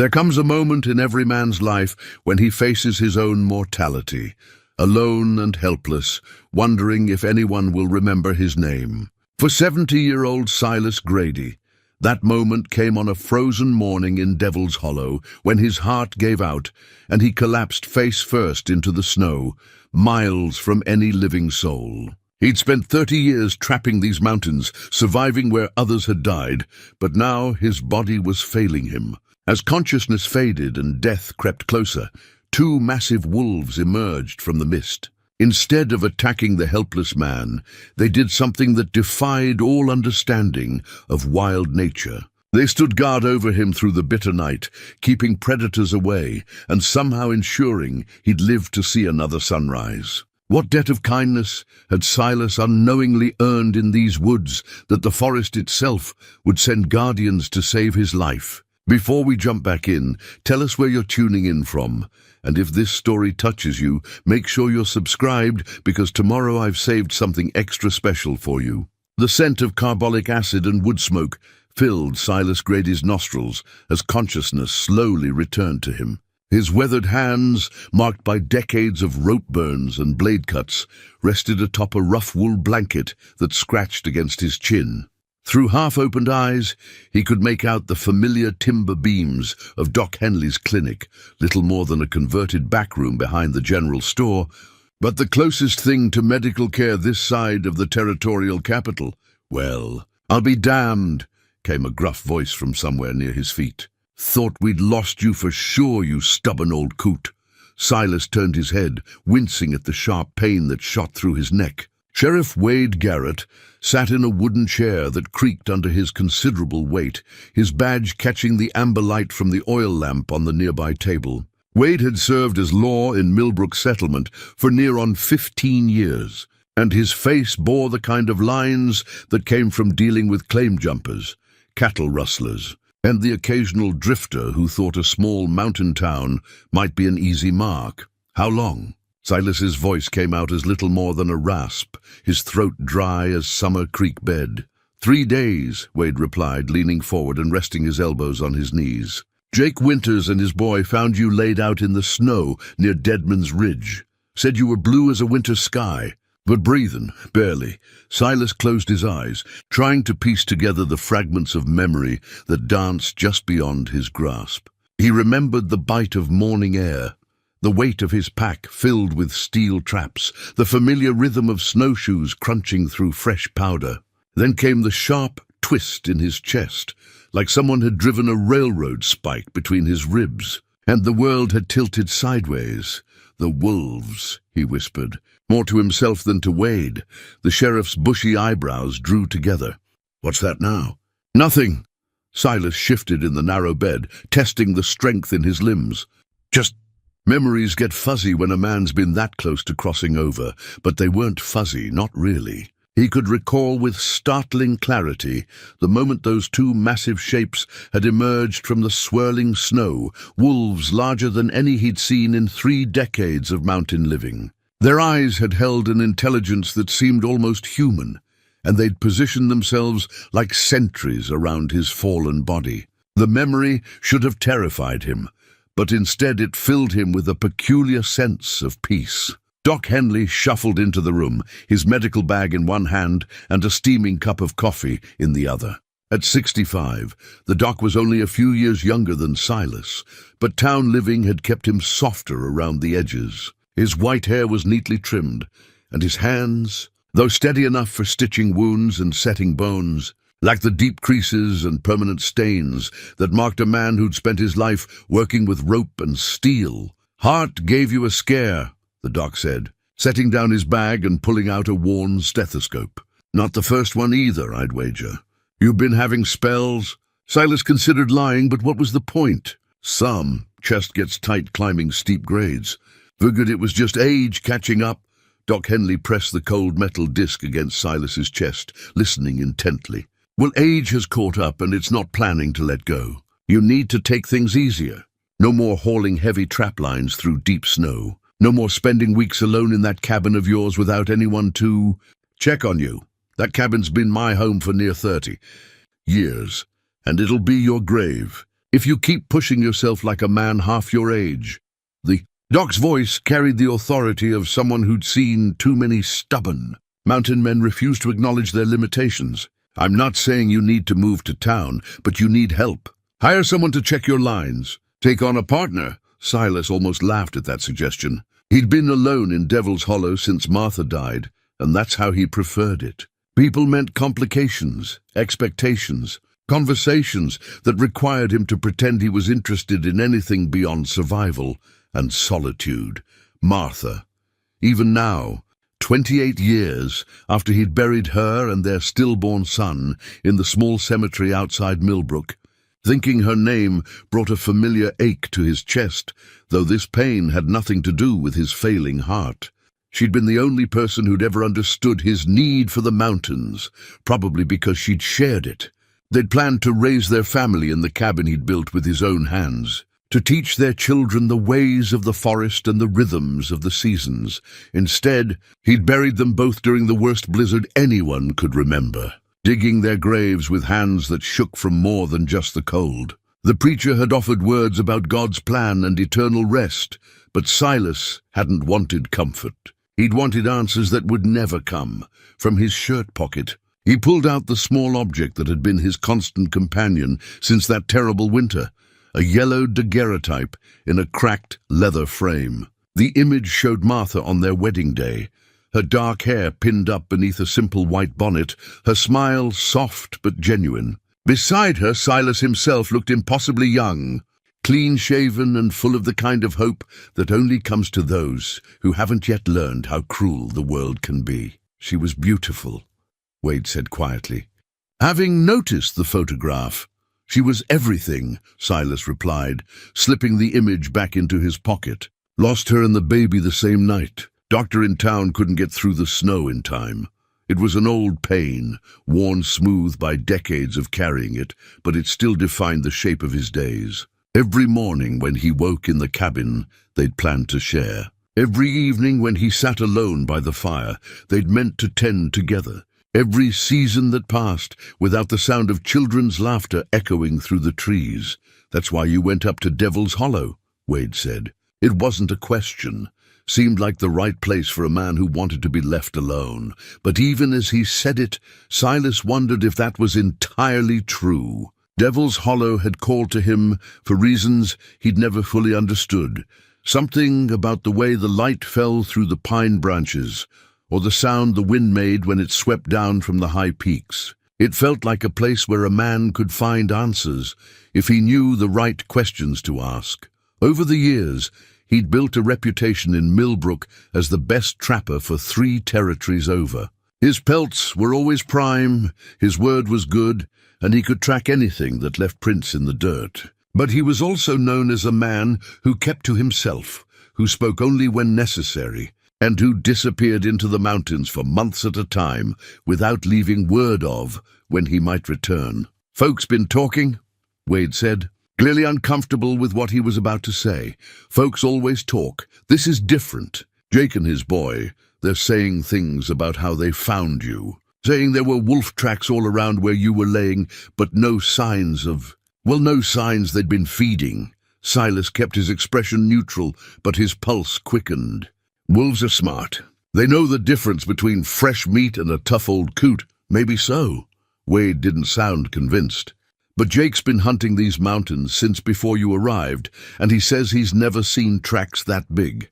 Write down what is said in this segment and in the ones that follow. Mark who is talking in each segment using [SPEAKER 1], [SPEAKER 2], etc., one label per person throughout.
[SPEAKER 1] There comes a moment in every man's life when he faces his own mortality, alone and helpless, wondering if anyone will remember his name. For 70-year-old Silas Grady, that moment came on a frozen morning in Devil's Hollow when his heart gave out and he collapsed face first into the snow, miles from any living soul. He'd spent 30 years trapping these mountains, surviving where others had died, but now his body was failing him. As consciousness faded and death crept closer, two massive wolves emerged from the mist. Instead of attacking the helpless man, they did something that defied all understanding of wild nature. They stood guard over him through the bitter night, keeping predators away and somehow ensuring he'd live to see another sunrise. What debt of kindness had Silas unknowingly earned in these woods that the forest itself would send guardians to save his life? Before we jump back in, tell us where you're tuning in from. And if this story touches you, make sure you're subscribed because tomorrow I've saved something extra special for you. The scent of carbolic acid and wood smoke filled Silas Grady's nostrils as consciousness slowly returned to him. His weathered hands, marked by decades of rope burns and blade cuts, rested atop a rough wool blanket that scratched against his chin. Through half-opened eyes, he could make out the familiar timber beams of Doc Henley's clinic, little more than a converted backroom behind the general store, but the closest thing to medical care this side of the territorial capital. "Well, I'll be damned," came a gruff voice from somewhere near his feet. "Thought we'd lost you for sure, you stubborn old coot." Silas turned his head, wincing at the sharp pain that shot through his neck. Sheriff Wade Garrett sat in a wooden chair that creaked under his considerable weight, his badge catching the amber light from the oil lamp on the nearby table. Wade had served as law in Millbrook Settlement for near on 15 years, and his face bore the kind of lines that came from dealing with claim jumpers, cattle rustlers, and the occasional drifter who thought a small mountain town might be an easy mark. "How long?" Silas's voice came out as little more than a rasp, his throat dry as summer creek bed. 3 days, Wade replied, leaning forward and resting his elbows on his knees. "Jake Winters and his boy found you laid out in the snow near Deadman's Ridge. Said you were blue as a winter sky, but breathing, barely." Silas closed his eyes, trying to piece together the fragments of memory that danced just beyond his grasp. He remembered the bite of morning air, the weight of his pack filled with steel traps, the familiar rhythm of snowshoes crunching through fresh powder. Then came the sharp twist in his chest, like someone had driven a railroad spike between his ribs, and the world had tilted sideways. "The wolves," he whispered, more to himself than to Wade. The sheriff's bushy eyebrows drew together. "What's that now?" "Nothing." Silas shifted in the narrow bed, testing the strength in his limbs. "Just memories get fuzzy when a man's been that close to crossing over, but they weren't fuzzy, not really." He could recall with startling clarity the moment those two massive shapes had emerged from the swirling snow, wolves larger than any he'd seen in 3 decades of mountain living. Their eyes had held an intelligence that seemed almost human, and they'd positioned themselves like sentries around his fallen body. The memory should have terrified him, but instead it filled him with a peculiar sense of peace. Doc Henley shuffled into the room, his medical bag in one hand and a steaming cup of coffee in the other. At 65, the doc was only a few years younger than Silas, but town living had kept him softer around the edges. His white hair was neatly trimmed, and his hands, though steady enough for stitching wounds and setting bones, lacked the deep creases and permanent stains that marked a man who'd spent his life working with rope and steel. "Heart gave you a scare," the doc said, setting down his bag and pulling out a worn stethoscope. "Not the first one either, I'd wager. You've been having spells?" Silas considered lying, but what was the point? "Some. Chest gets tight climbing steep grades. Figured it was just age catching up." Doc Henley pressed the cold metal disc against Silas's chest, listening intently. "Well, age has caught up and it's not planning to let go. You need to take things easier. No more hauling heavy trap lines through deep snow. No more spending weeks alone in that cabin of yours without anyone to check on you. That cabin's been my home for near 30 years, and it'll be your grave." if you keep pushing yourself like a man half your age." The doc's voice carried the authority of someone who'd seen too many stubborn mountain men refuse to acknowledge their limitations. "I'm not saying you need to move to town, but you need help. Hire someone to check your lines. Take on a partner." Silas almost laughed at that suggestion. He'd been alone in Devil's Hollow since Martha died, and that's how he preferred it. People meant complications, expectations, conversations that required him to pretend he was interested in anything beyond survival and solitude. Martha. Even now, 28 years after he'd buried her and their stillborn son in the small cemetery outside Millbrook, thinking her name brought a familiar ache to his chest, though this pain had nothing to do with his failing heart. She'd been the only person who'd ever understood his need for the mountains, probably because she'd shared it. They'd planned to raise their family in the cabin he'd built with his own hands, to teach their children the ways of the forest and the rhythms of the seasons. Instead, he'd buried them both during the worst blizzard anyone could remember, digging their graves with hands that shook from more than just the cold. The preacher had offered words about God's plan and eternal rest, but Silas hadn't wanted comfort. He'd wanted answers that would never come. From his shirt pocket, he pulled out the small object that had been his constant companion since that terrible winter, a yellow daguerreotype in a cracked leather frame. The image showed Martha on their wedding day, her dark hair pinned up beneath a simple white bonnet, her smile soft but genuine. Beside her, Silas himself looked impossibly young, clean-shaven and full of the kind of hope that only comes to those who haven't yet learned how cruel the world can be. "She was beautiful," Wade said quietly. Having noticed the photograph, "She was everything," Silas replied, slipping the image back into his pocket. "Lost her and the baby the same night. Doctor in town couldn't get through the snow in time. It was an old pain, worn smooth by decades of carrying it, but it still defined the shape of his days. Every morning when he woke in the cabin, they'd planned to share. Every evening when he sat alone by the fire, they'd meant to tend together. Every season that passed without the sound of children's laughter echoing through the trees. That's why you went up to Devil's Hollow," Wade said. It wasn't a question. Seemed like the right place for a man who wanted to be left alone. But even as he said it, Silas wondered if that was entirely true. Devil's Hollow had called to him for reasons he'd never fully understood. Something about the way the light fell through the pine branches, or the sound the wind made when it swept down from the high peaks. It felt like a place where a man could find answers if he knew the right questions to ask. Over the years, he'd built a reputation in Millbrook as the best trapper for 3 territories over. His pelts were always prime, his word was good, and he could track anything that left prints in the dirt. But he was also known as a man who kept to himself, who spoke only when necessary, and who disappeared into the mountains for months at a time without leaving word of when he might return. "Folks been talking?" Wade said, clearly uncomfortable with what he was about to say. "Folks always talk. This is different. Jake and his boy, they're saying things about how they found you. Saying there were wolf tracks all around where you were laying, but no signs they'd been feeding." Silas kept his expression neutral, but his pulse quickened. "Wolves are smart. They know the difference between fresh meat and a tough old coot." "Maybe so." Wade didn't sound convinced. "But Jake's been hunting these mountains since before you arrived, and he says he's never seen tracks that big.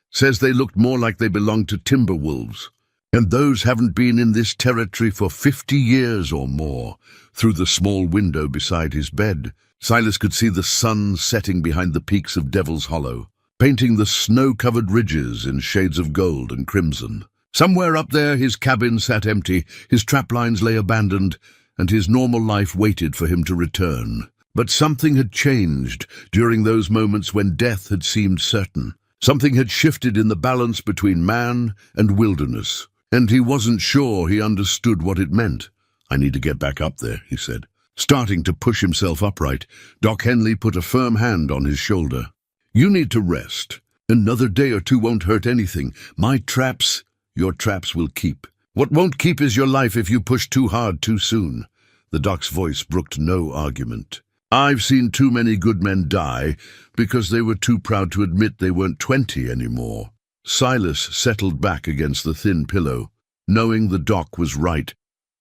[SPEAKER 1] Says they looked more like they belonged to timber wolves. And those haven't been in this territory for 50 years or more." Through the small window beside his bed, Silas could see the sun setting behind the peaks of Devil's Hollow, painting the snow-covered ridges in shades of gold and crimson. Somewhere up there his cabin sat empty, his traplines lay abandoned, and his normal life waited for him to return. But something had changed during those moments when death had seemed certain. Something had shifted in the balance between man and wilderness, and he wasn't sure he understood what it meant. "I need to get back up there," he said. Starting to push himself upright, Doc Henley put a firm hand on his shoulder. "You need to rest. Another day or 2 won't hurt anything. Your traps will keep. What won't keep is your life if you push too hard too soon." The doc's voice brooked no argument. I've seen too many good men die because they were too proud to admit they weren't 20 anymore. Silas settled back against the thin pillow, knowing the doc was right,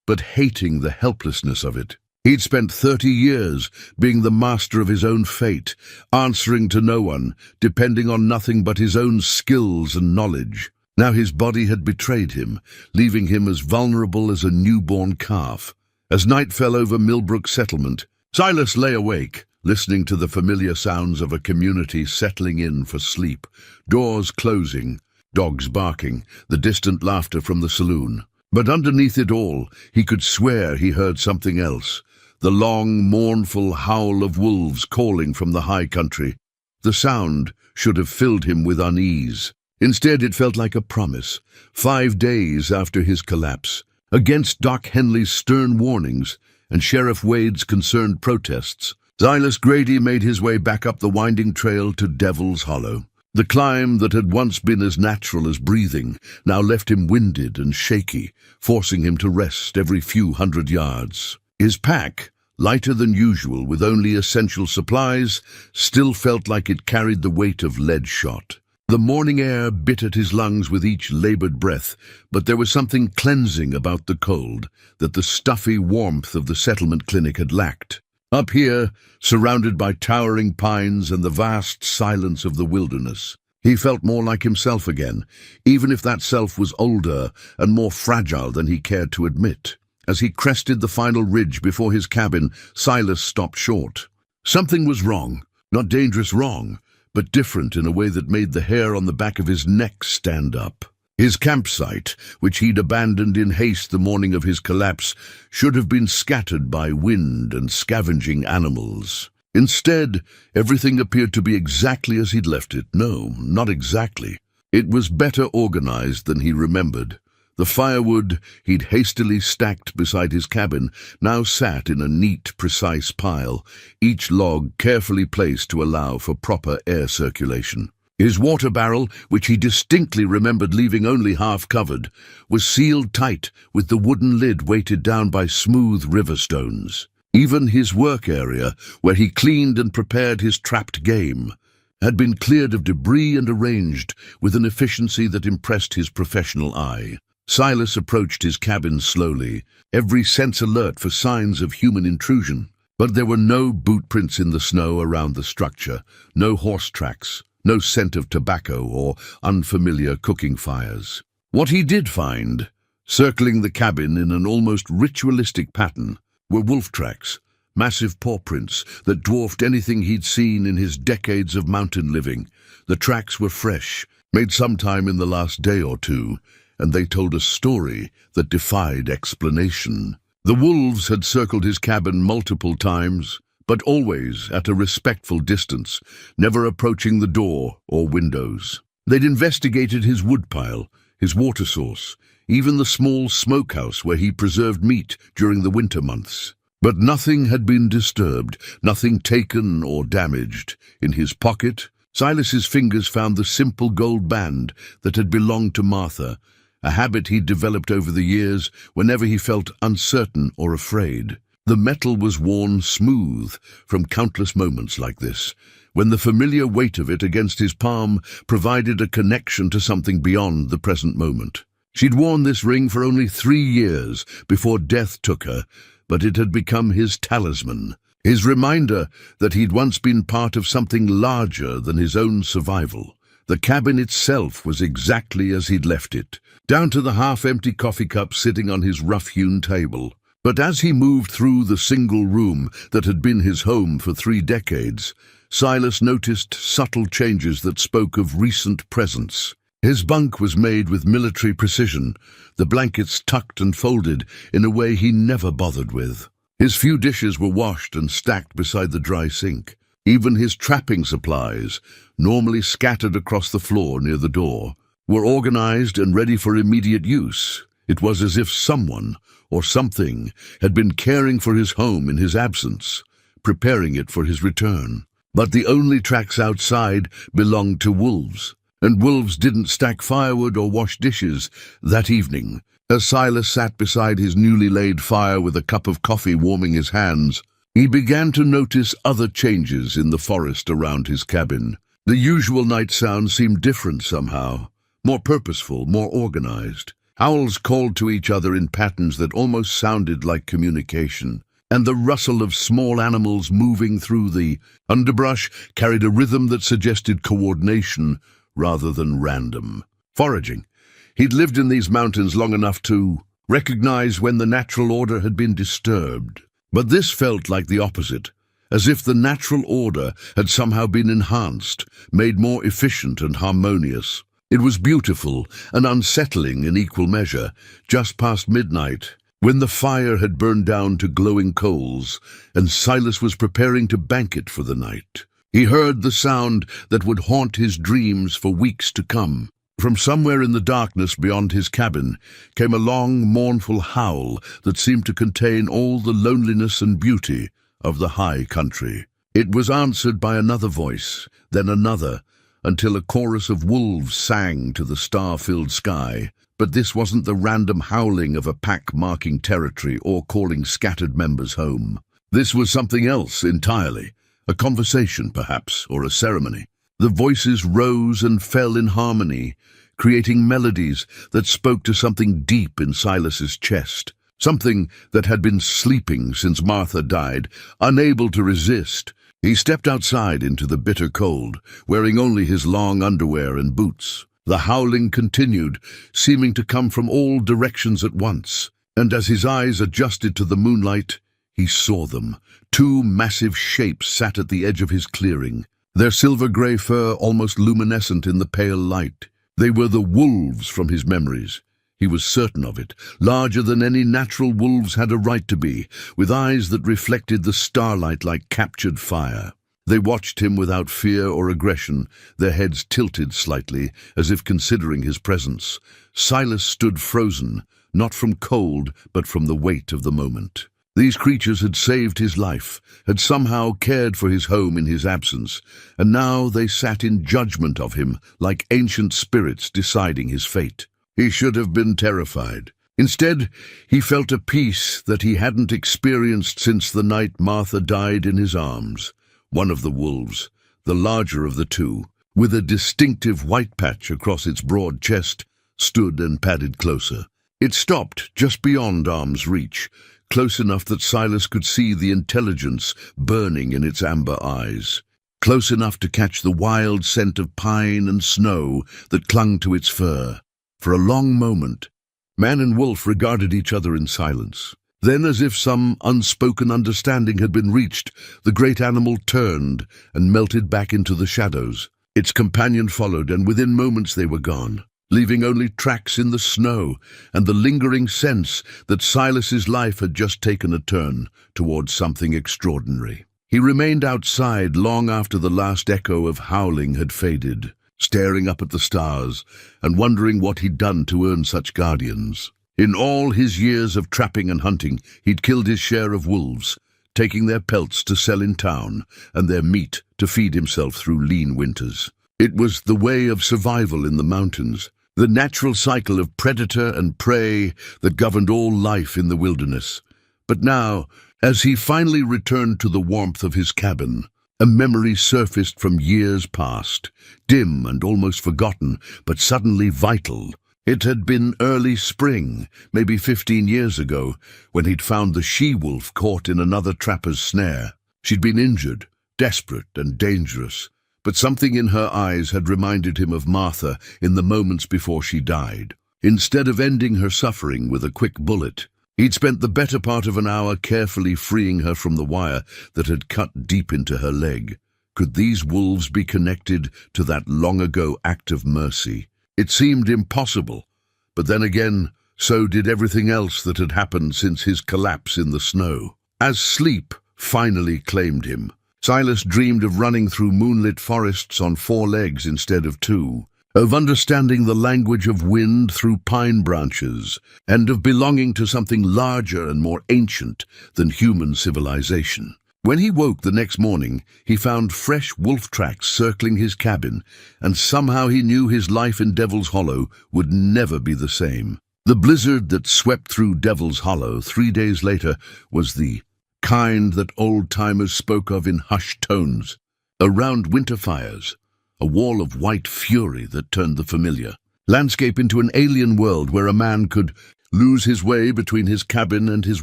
[SPEAKER 1] but hating the helplessness of it. He'd spent 30 years being the master of his own fate, answering to no one, depending on nothing but his own skills and knowledge. Now his body had betrayed him, leaving him as vulnerable as a newborn calf. As night fell over Millbrook Settlement, Silas lay awake, listening to the familiar sounds of a community settling in for sleep. Doors closing, dogs barking, the distant laughter from the saloon. But underneath it all, he could swear he heard something else. The long, mournful howl of wolves calling from the high country. The sound should have filled him with unease. Instead, it felt like a promise. 5 days after his collapse, against Doc Henley's stern warnings and Sheriff Wade's concerned protests, Silas Grady made his way back up the winding trail to Devil's Hollow. The climb that had once been as natural as breathing now left him winded and shaky, forcing him to rest every few hundred yards. His pack, lighter than usual with only essential supplies, still felt like it carried the weight of lead shot. The morning air bit at his lungs with each labored breath, but there was something cleansing about the cold that the stuffy warmth of the settlement clinic had lacked. Up here, surrounded by towering pines and the vast silence of the wilderness, he felt more like himself again, even if that self was older and more fragile than he cared to admit. As he crested the final ridge before his cabin, Silas stopped short. Something was wrong, not dangerous wrong, but different in a way that made the hair on the back of his neck stand up. His campsite, which he'd abandoned in haste the morning of his collapse, should have been scattered by wind and scavenging animals. Instead, everything appeared to be exactly as he'd left it. No, not exactly. It was better organized than he remembered. The firewood he'd hastily stacked beside his cabin now sat in a neat, precise pile, each log carefully placed to allow for proper air circulation. His water barrel, which he distinctly remembered leaving only half covered, was sealed tight with the wooden lid weighted down by smooth river stones. Even his work area, where he cleaned and prepared his trapped game, had been cleared of debris and arranged with an efficiency that impressed his professional eye. Silas approached his cabin slowly, every sense alert for signs of human intrusion. But there were no boot prints in the snow around the structure, no horse tracks, no scent of tobacco or unfamiliar cooking fires. What he did find, circling the cabin in an almost ritualistic pattern, were wolf tracks, massive paw prints that dwarfed anything he'd seen in his decades of mountain living. The tracks were fresh, made sometime in the last day or two, and they told a story that defied explanation. The wolves had circled his cabin multiple times, but always at a respectful distance, never approaching the door or windows. They'd investigated his woodpile, his water source, even the small smokehouse where he preserved meat during the winter months. But nothing had been disturbed, nothing taken or damaged. In his pocket, Silas's fingers found the simple gold band that had belonged to Martha, a habit he'd developed over the years whenever he felt uncertain or afraid. The metal was worn smooth from countless moments like this, when the familiar weight of it against his palm provided a connection to something beyond the present moment. She'd worn this ring for only 3 years before death took her, but it had become his talisman, his reminder that he'd once been part of something larger than his own survival. The cabin itself was exactly as he'd left it, down to the half-empty coffee cup sitting on his rough-hewn table. But as he moved through the single room that had been his home for 3 decades, Silas noticed subtle changes that spoke of recent presence. His bunk was made with military precision, the blankets tucked and folded in a way he never bothered with. His few dishes were washed and stacked beside the dry sink. Even his trapping supplies, normally scattered across the floor near the door, were organized and ready for immediate use. It was as if someone or something had been caring for his home in his absence, preparing it for his return. But the only tracks outside belonged to wolves, and wolves didn't stack firewood or wash dishes that evening. As Silas sat beside his newly laid fire with a cup of coffee warming his hands, He began to notice other changes in the forest around his cabin. The usual night sounds seemed different somehow, more purposeful, more organized. Owls called to each other in patterns that almost sounded like communication, and the rustle of small animals moving through the underbrush carried a rhythm that suggested coordination rather than random. Foraging. He'd lived in these mountains long enough to recognize when the natural order had been disturbed. But this felt like the opposite, as if the natural order had somehow been enhanced, made more efficient and harmonious. It was beautiful and unsettling in equal measure, just past midnight, when the fire had burned down to glowing coals, and Silas was preparing to bank it for the night. He heard the sound that would haunt his dreams for weeks to come. From somewhere in the darkness beyond his cabin came a long, mournful howl that seemed to contain all the loneliness and beauty of the high country. It was answered by another voice, then another, until a chorus of wolves sang to the star-filled sky. But this wasn't the random howling of a pack marking territory or calling scattered members home. This was something else entirely, a conversation perhaps, or a ceremony. The voices rose and fell in harmony, creating melodies that spoke to something deep in Silas's chest, something that had been sleeping since Martha died, unable to resist. He stepped outside into the bitter cold, wearing only his long underwear and boots. The howling continued, seeming to come from all directions at once, and as his eyes adjusted to the moonlight, he saw them. Two massive shapes sat at the edge of his clearing, their silver-grey fur almost luminescent in the pale light. They were the wolves from his memories. He was certain of it, larger than any natural wolves had a right to be, with eyes that reflected the starlight like captured fire. They watched him without fear or aggression, their heads tilted slightly, as if considering his presence. Silas stood frozen, not from cold, but from the weight of the moment. These creatures had saved his life, had somehow cared for his home in his absence, and now they sat in judgment of him, like ancient spirits deciding his fate. He should have been terrified. Instead, he felt a peace that he hadn't experienced since the night Martha died in his arms. One of the wolves, the larger of the two, with a distinctive white patch across its broad chest, stood and padded closer. It stopped just beyond arm's reach, close enough that Silas could see the intelligence burning in its amber eyes, close enough to catch the wild scent of pine and snow that clung to its fur. For a long moment, man and wolf regarded each other in silence. Then, as if some unspoken understanding had been reached, the great animal turned and melted back into the shadows. Its companion followed, and within moments they were gone, leaving only tracks in the snow and the lingering sense that Silas's life had just taken a turn towards something extraordinary. He remained outside long after the last echo of howling had faded, staring up at the stars and wondering what he'd done to earn such guardians. In all his years of trapping and hunting, he'd killed his share of wolves, taking their pelts to sell in town and their meat to feed himself through lean winters. It was the way of survival in the mountains, the natural cycle of predator and prey that governed all life in the wilderness. But now, as he finally returned to the warmth of his cabin, a memory surfaced from years past, dim and almost forgotten, but suddenly vital. It had been early spring, maybe 15 years ago, when he'd found the she-wolf caught in another trapper's snare. She'd been injured, desperate and dangerous, but something in her eyes had reminded him of Martha in the moments before she died. Instead of ending her suffering with a quick bullet, he'd spent the better part of an hour carefully freeing her from the wire that had cut deep into her leg. Could these wolves be connected to that long-ago act of mercy? It seemed impossible, but then again, so did everything else that had happened since his collapse in the snow. As sleep finally claimed him, Silas dreamed of running through moonlit forests on 4 legs instead of 2, of understanding the language of wind through pine branches, and of belonging to something larger and more ancient than human civilization. When he woke the next morning, he found fresh wolf tracks circling his cabin, and somehow he knew his life in Devil's Hollow would never be the same. The blizzard that swept through Devil's Hollow 3 days later was the kind that old-timers spoke of in hushed tones. Around winter fires, a wall of white fury that turned the familiar landscape into an alien world where a man could lose his way between his cabin and his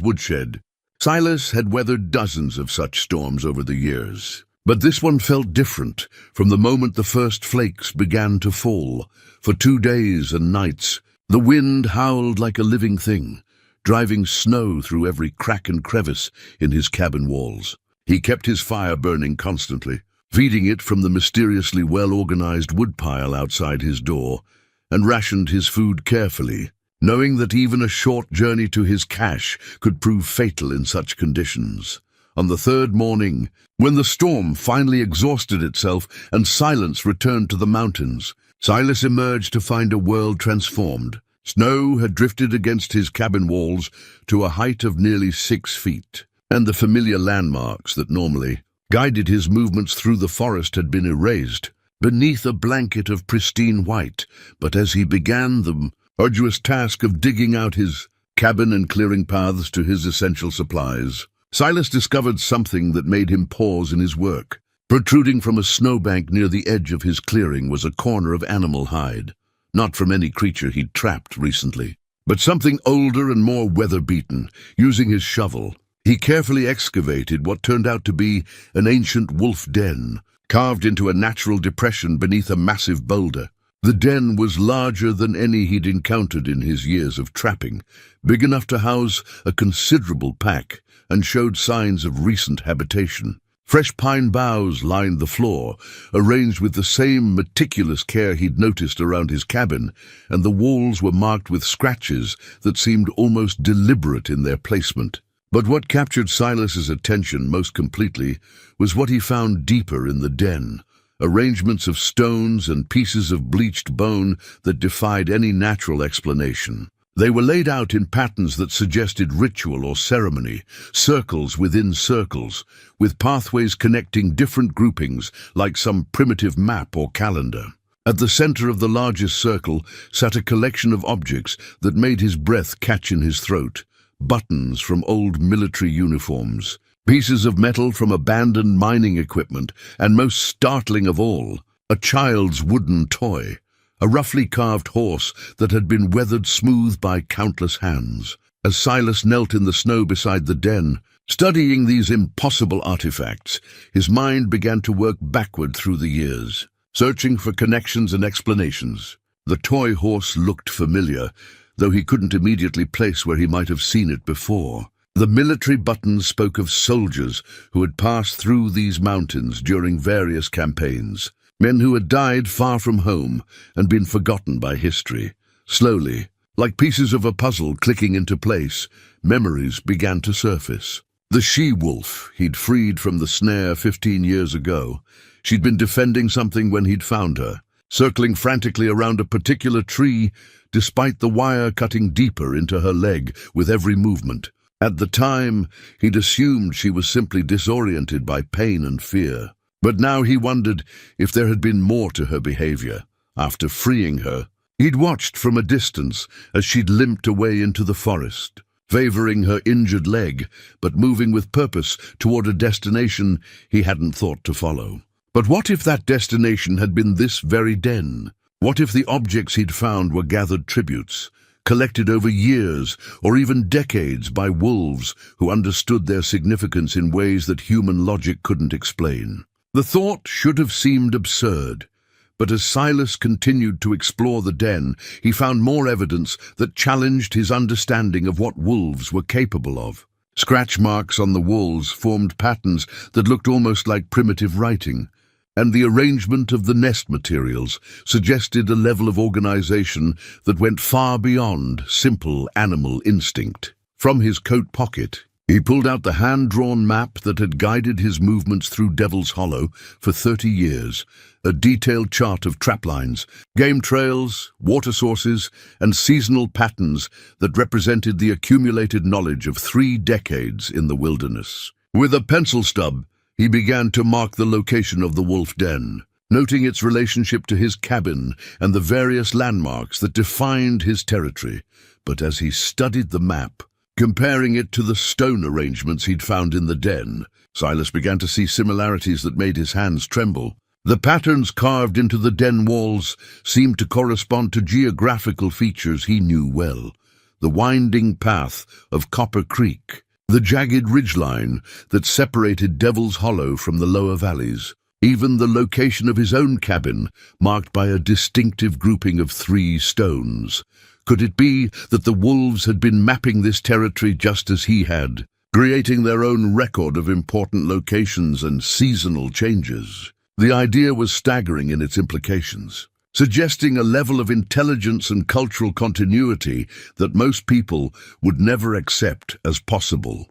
[SPEAKER 1] woodshed. Silas had weathered dozens of such storms over the years, but this one felt different from the moment the first flakes began to fall. For 2 days and nights, the wind howled like a living thing, driving snow through every crack and crevice in his cabin walls. He kept his fire burning constantly, feeding it from the mysteriously well-organized woodpile outside his door, and rationed his food carefully, knowing that even a short journey to his cache could prove fatal in such conditions. On the third morning, when the storm finally exhausted itself and silence returned to the mountains, Silas emerged to find a world transformed. Snow had drifted against his cabin walls to a height of nearly 6 feet, and the familiar landmarks that normally guided his movements through the forest had been erased beneath a blanket of pristine white. But as he began the arduous task of digging out his cabin and clearing paths to his essential supplies, Silas discovered something that made him pause in his work. Protruding from a snowbank near the edge of his clearing was a corner of animal hide, not from any creature he'd trapped recently, but something older and more weather-beaten. Using his shovel, he carefully excavated what turned out to be an ancient wolf den, carved into a natural depression beneath a massive boulder. The den was larger than any he'd encountered in his years of trapping, big enough to house a considerable pack, and showed signs of recent habitation. Fresh pine boughs lined the floor, arranged with the same meticulous care he'd noticed around his cabin, and the walls were marked with scratches that seemed almost deliberate in their placement. But what captured Silas's attention most completely was what he found deeper in the den, arrangements of stones and pieces of bleached bone that defied any natural explanation. They were laid out in patterns that suggested ritual or ceremony, circles within circles, with pathways connecting different groupings like some primitive map or calendar. At the center of the largest circle sat a collection of objects that made his breath catch in his throat. Buttons from old military uniforms, pieces of metal from abandoned mining equipment, and most startling of all, a child's wooden toy. A roughly carved horse that had been weathered smooth by countless hands. As Silas knelt in the snow beside the den, studying these impossible artifacts, his mind began to work backward through the years, searching for connections and explanations. The toy horse looked familiar, though he couldn't immediately place where he might have seen it before. The military buttons spoke of soldiers who had passed through these mountains during various campaigns. Men who had died far from home and been forgotten by history. Slowly, like pieces of a puzzle clicking into place, memories began to surface. The she-wolf he'd freed from the snare 15 years ago. She'd been defending something when he'd found her, circling frantically around a particular tree, despite the wire cutting deeper into her leg with every movement. At the time, he'd assumed she was simply disoriented by pain and fear. But now he wondered if there had been more to her behavior. After freeing her, he'd watched from a distance as she'd limped away into the forest, favoring her injured leg, but moving with purpose toward a destination he hadn't thought to follow. But what if that destination had been this very den? What if the objects he'd found were gathered tributes, collected over years or even decades by wolves who understood their significance in ways that human logic couldn't explain? The thought should have seemed absurd, but as Silas continued to explore the den, he found more evidence that challenged his understanding of what wolves were capable of. Scratch marks on the walls formed patterns that looked almost like primitive writing, and the arrangement of the nest materials suggested a level of organization that went far beyond simple animal instinct. From his coat pocket, he pulled out the hand-drawn map that had guided his movements through Devil's Hollow for 30 years, a detailed chart of traplines, game trails, water sources, and seasonal patterns that represented the accumulated knowledge of 3 decades in the wilderness. With a pencil stub, he began to mark the location of the wolf den, noting its relationship to his cabin and the various landmarks that defined his territory. But as he studied the map, Comparing it to the stone arrangements he'd found in the den, Silas began to see similarities that made his hands tremble. The patterns carved into the den walls seemed to correspond to geographical features he knew well. The winding path of Copper Creek, the jagged ridgeline that separated Devil's Hollow from the lower valleys, even the location of his own cabin, marked by a distinctive grouping of 3 stones. Could it be that the wolves had been mapping this territory just as he had, creating their own record of important locations and seasonal changes? The idea was staggering in its implications, suggesting a level of intelligence and cultural continuity that most people would never accept as possible.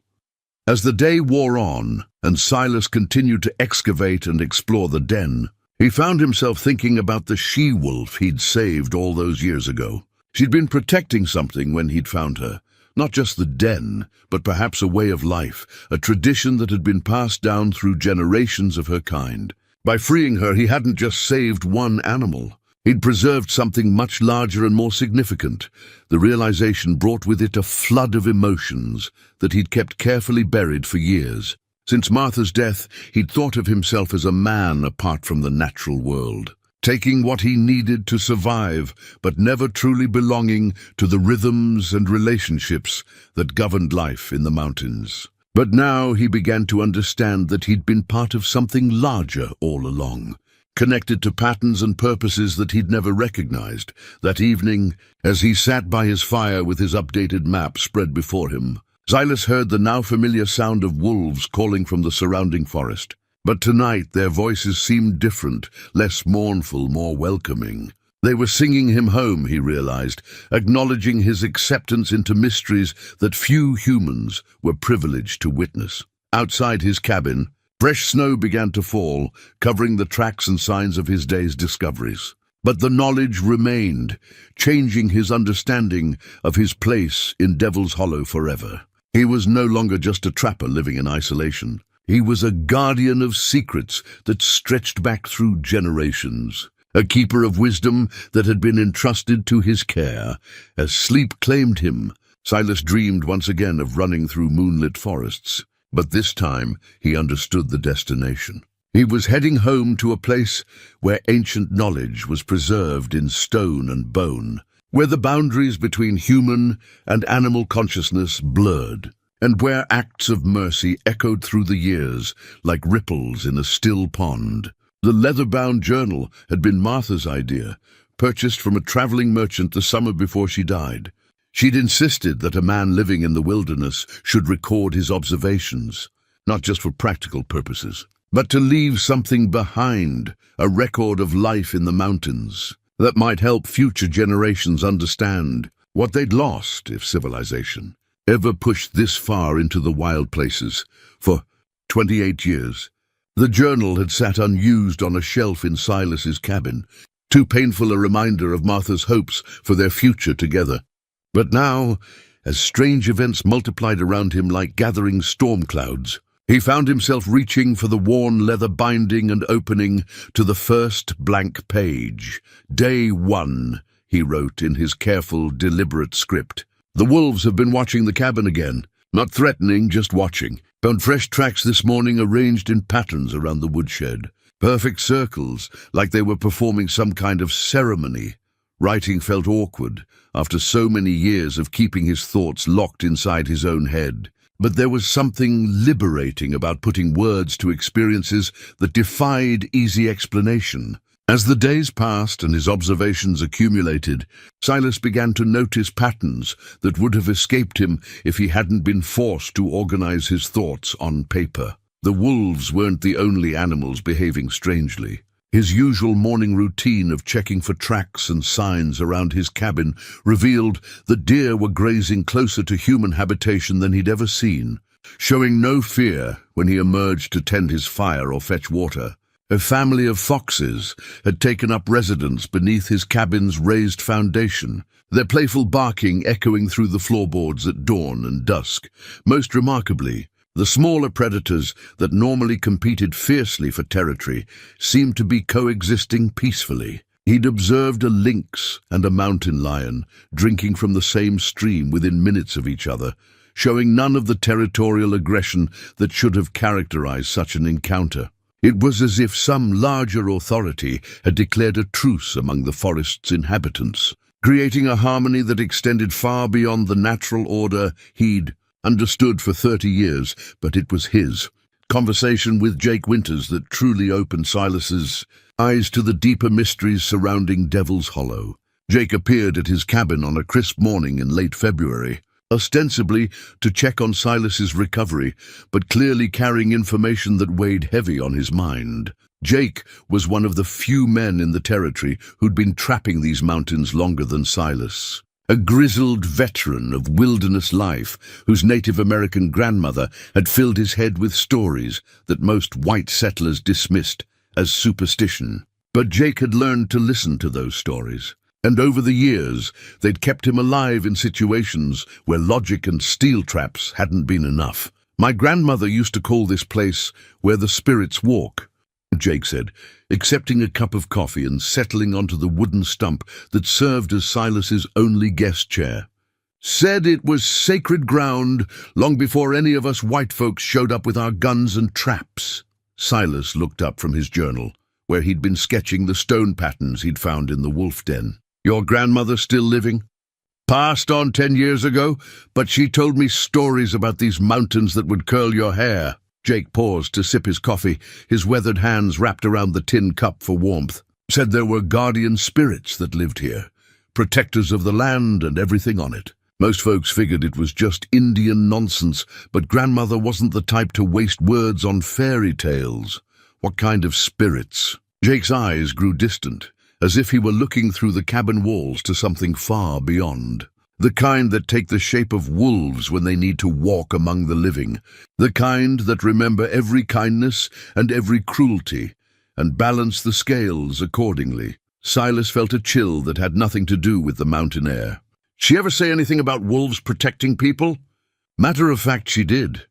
[SPEAKER 1] As the day wore on, and Silas continued to excavate and explore the den, he found himself thinking about the she-wolf he'd saved all those years ago. She'd been protecting something when he'd found her. Not just the den, but perhaps a way of life, a tradition that had been passed down through generations of her kind. By freeing her, he hadn't just saved one animal. He'd preserved something much larger and more significant. The realization brought with it a flood of emotions that he'd kept carefully buried for years. Since Martha's death, he'd thought of himself as a man apart from the natural world, taking what he needed to survive, but never truly belonging to the rhythms and relationships that governed life in the mountains. But now he began to understand that he'd been part of something larger all along, connected to patterns and purposes that he'd never recognized. That evening, as he sat by his fire with his updated map spread before him, Silas heard the now familiar sound of wolves calling from the surrounding forest. But tonight their voices seemed different, less mournful, more welcoming. They were singing him home, he realized, acknowledging his acceptance into mysteries that few humans were privileged to witness. Outside his cabin, fresh snow began to fall, covering the tracks and signs of his day's discoveries. But the knowledge remained, changing his understanding of his place in Devil's Hollow forever. He was no longer just a trapper living in isolation. He was a guardian of secrets that stretched back through generations, a keeper of wisdom that had been entrusted to his care. As sleep claimed him, Silas dreamed once again of running through moonlit forests. But this time he understood the destination. He was heading home to a place where ancient knowledge was preserved in stone and bone, where the boundaries between human and animal consciousness blurred, and where acts of mercy echoed through the years like ripples in a still pond. The leather-bound journal had been Martha's idea, purchased from a traveling merchant the summer before she died. She'd insisted that a man living in the wilderness should record his observations, not just for practical purposes, but to leave something behind, a record of life in the mountains that might help future generations understand what they'd lost if civilization ever pushed this far into the wild places. For 28 years, the journal had sat unused on a shelf in Silas's cabin, too painful a reminder of Martha's hopes for their future together. But now, as strange events multiplied around him like gathering storm clouds, he found himself reaching for the worn leather binding and opening to the first blank page. Day 1, he wrote in his careful, deliberate script. The wolves have been watching the cabin again. Not threatening, just watching. Found fresh tracks this morning arranged in patterns around the woodshed. Perfect circles, like they were performing some kind of ceremony. Writing felt awkward, after so many years of keeping his thoughts locked inside his own head. But there was something liberating about putting words to experiences that defied easy explanation. As the days passed and his observations accumulated, Silas began to notice patterns that would have escaped him if he hadn't been forced to organize his thoughts on paper. The wolves weren't the only animals behaving strangely. His usual morning routine of checking for tracks and signs around his cabin revealed that deer were grazing closer to human habitation than he'd ever seen, showing no fear when he emerged to tend his fire or fetch water. A family of foxes had taken up residence beneath his cabin's raised foundation, their playful barking echoing through the floorboards at dawn and dusk. Most remarkably, the smaller predators that normally competed fiercely for territory seemed to be coexisting peacefully. He'd observed a lynx and a mountain lion drinking from the same stream within minutes of each other, showing none of the territorial aggression that should have characterized such an encounter. It was as if some larger authority had declared a truce among the forest's inhabitants, creating a harmony that extended far beyond the natural order he'd understood for 30 years, but it was his conversation with Jake Winters that truly opened Silas's eyes to the deeper mysteries surrounding Devil's Hollow. Jake appeared at his cabin on a crisp morning in late February, ostensibly to check on Silas's recovery, but clearly carrying information that weighed heavy on his mind. Jake was one of the few men in the territory who'd been trapping these mountains longer than Silas. A grizzled veteran of wilderness life whose Native American grandmother had filled his head with stories that most white settlers dismissed as superstition. But Jake had learned to listen to those stories, and over the years they'd kept him alive in situations where logic and steel traps hadn't been enough. "My grandmother used to call this place where the spirits walk," Jake said, accepting a cup of coffee and settling onto the wooden stump that served as Silas's only guest chair. "Said it was sacred ground long before any of us white folks showed up with our guns and traps." Silas looked up from his journal, where he'd been sketching the stone patterns he'd found in the wolf den. "Your grandmother still living?" "Passed on 10 years ago, but she told me stories about these mountains that would curl your hair." Jake paused to sip his coffee, his weathered hands wrapped around the tin cup for warmth. "Said there were guardian spirits that lived here, protectors of the land and everything on it. Most folks figured it was just Indian nonsense, but grandmother wasn't the type to waste words on fairy tales." "What kind of spirits?" Jake's eyes grew distant, as if he were looking through the cabin walls to something far beyond. "The kind that take the shape of wolves when they need to walk among the living. The kind that remember every kindness and every cruelty, and balance the scales accordingly." Silas felt a chill that had nothing to do with the mountain air. "She ever say anything about wolves protecting people?" "Matter of fact, she did."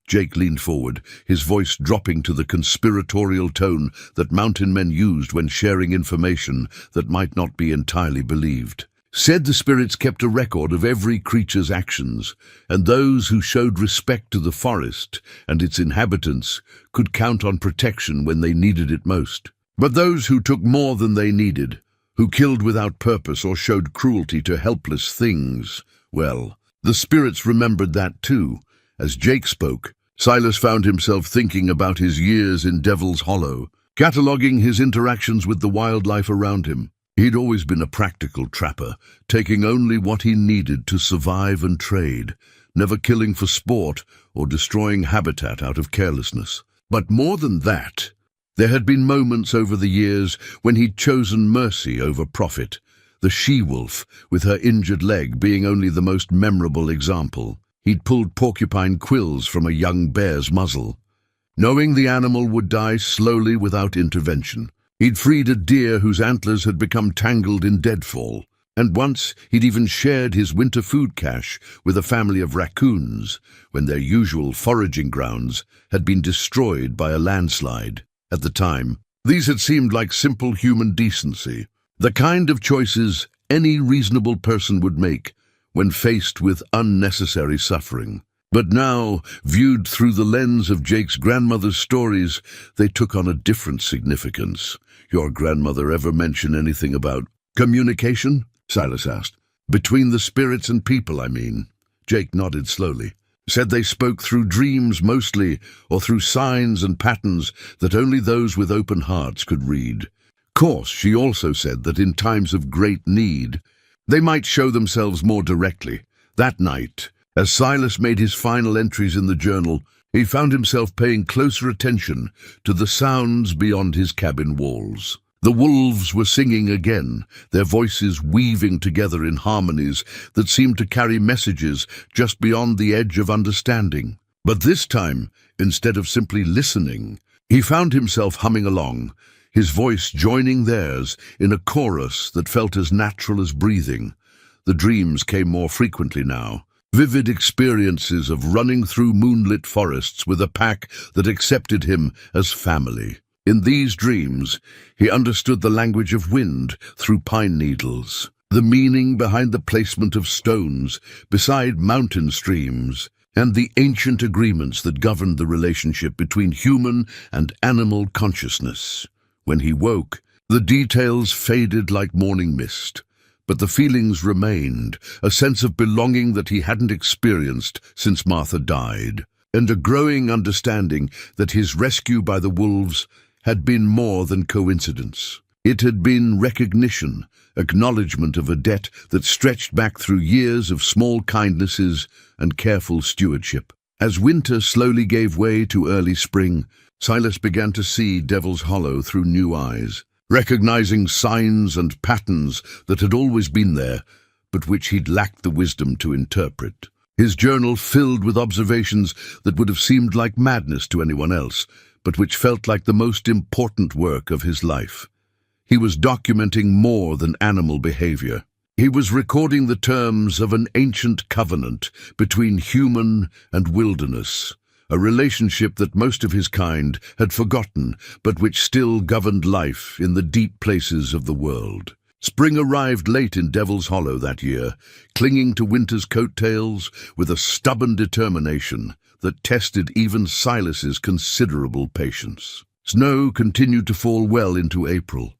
[SPEAKER 1] Jake leaned forward, his voice dropping to the conspiratorial tone that mountain men used when sharing information that might not be entirely believed. "Said the spirits kept a record of every creature's actions, and those who showed respect to the forest and its inhabitants could count on protection when they needed it most. But those who took more than they needed, who killed without purpose or showed cruelty to helpless things, well, the spirits remembered that too." As Jake spoke, Silas found himself thinking about his years in Devil's Hollow, cataloging his interactions with the wildlife around him. He'd always been a practical trapper, taking only what he needed to survive and trade, never killing for sport or destroying habitat out of carelessness. But more than that, there had been moments over the years when he'd chosen mercy over profit, the she-wolf with her injured leg being only the most memorable example. He'd pulled porcupine quills from a young bear's muzzle, knowing the animal would die slowly without intervention. He'd freed a deer whose antlers had become tangled in deadfall, and once he'd even shared his winter food cache with a family of raccoons when their usual foraging grounds had been destroyed by a landslide. At the time, these had seemed like simple human decency, the kind of choices any reasonable person would make when faced with unnecessary suffering. But now, viewed through the lens of Jake's grandmother's stories, they took on a different significance. "Your grandmother ever mention anything about communication?" Silas asked. "Between the spirits and people, I mean." Jake nodded slowly. "Said they spoke through dreams mostly, or through signs and patterns that only those with open hearts could read. Course, she also said that in times of great need, they might show themselves more directly. That night, as Silas made his final entries in the journal, he found himself paying closer attention to the sounds beyond his cabin walls. The wolves were singing again, their voices weaving together in harmonies that seemed to carry messages just beyond the edge of understanding. But this time, instead of simply listening, he found himself humming along, his voice joining theirs in a chorus that felt as natural as breathing. The dreams came more frequently now, vivid experiences of running through moonlit forests with a pack that accepted him as family. In these dreams, he understood the language of wind through pine needles, the meaning behind the placement of stones beside mountain streams, and the ancient agreements that governed the relationship between human and animal consciousness. When he woke, the details faded like morning mist, but the feelings remained, a sense of belonging that he hadn't experienced since Martha died, and a growing understanding that his rescue by the wolves had been more than coincidence. It had been recognition, acknowledgement of a debt that stretched back through years of small kindnesses and careful stewardship. As winter slowly gave way to early spring, Silas began to see Devil's Hollow through new eyes, recognizing signs and patterns that had always been there, but which he'd lacked the wisdom to interpret. His journal filled with observations that would have seemed like madness to anyone else, but which felt like the most important work of his life. He was documenting more than animal behavior. He was recording the terms of an ancient covenant between human and wilderness, a relationship that most of his kind had forgotten, but which still governed life in the deep places of the world. Spring arrived late in Devil's Hollow that year, clinging to winter's coattails with a stubborn determination that tested even Silas's considerable patience. Snow continued to fall well into April,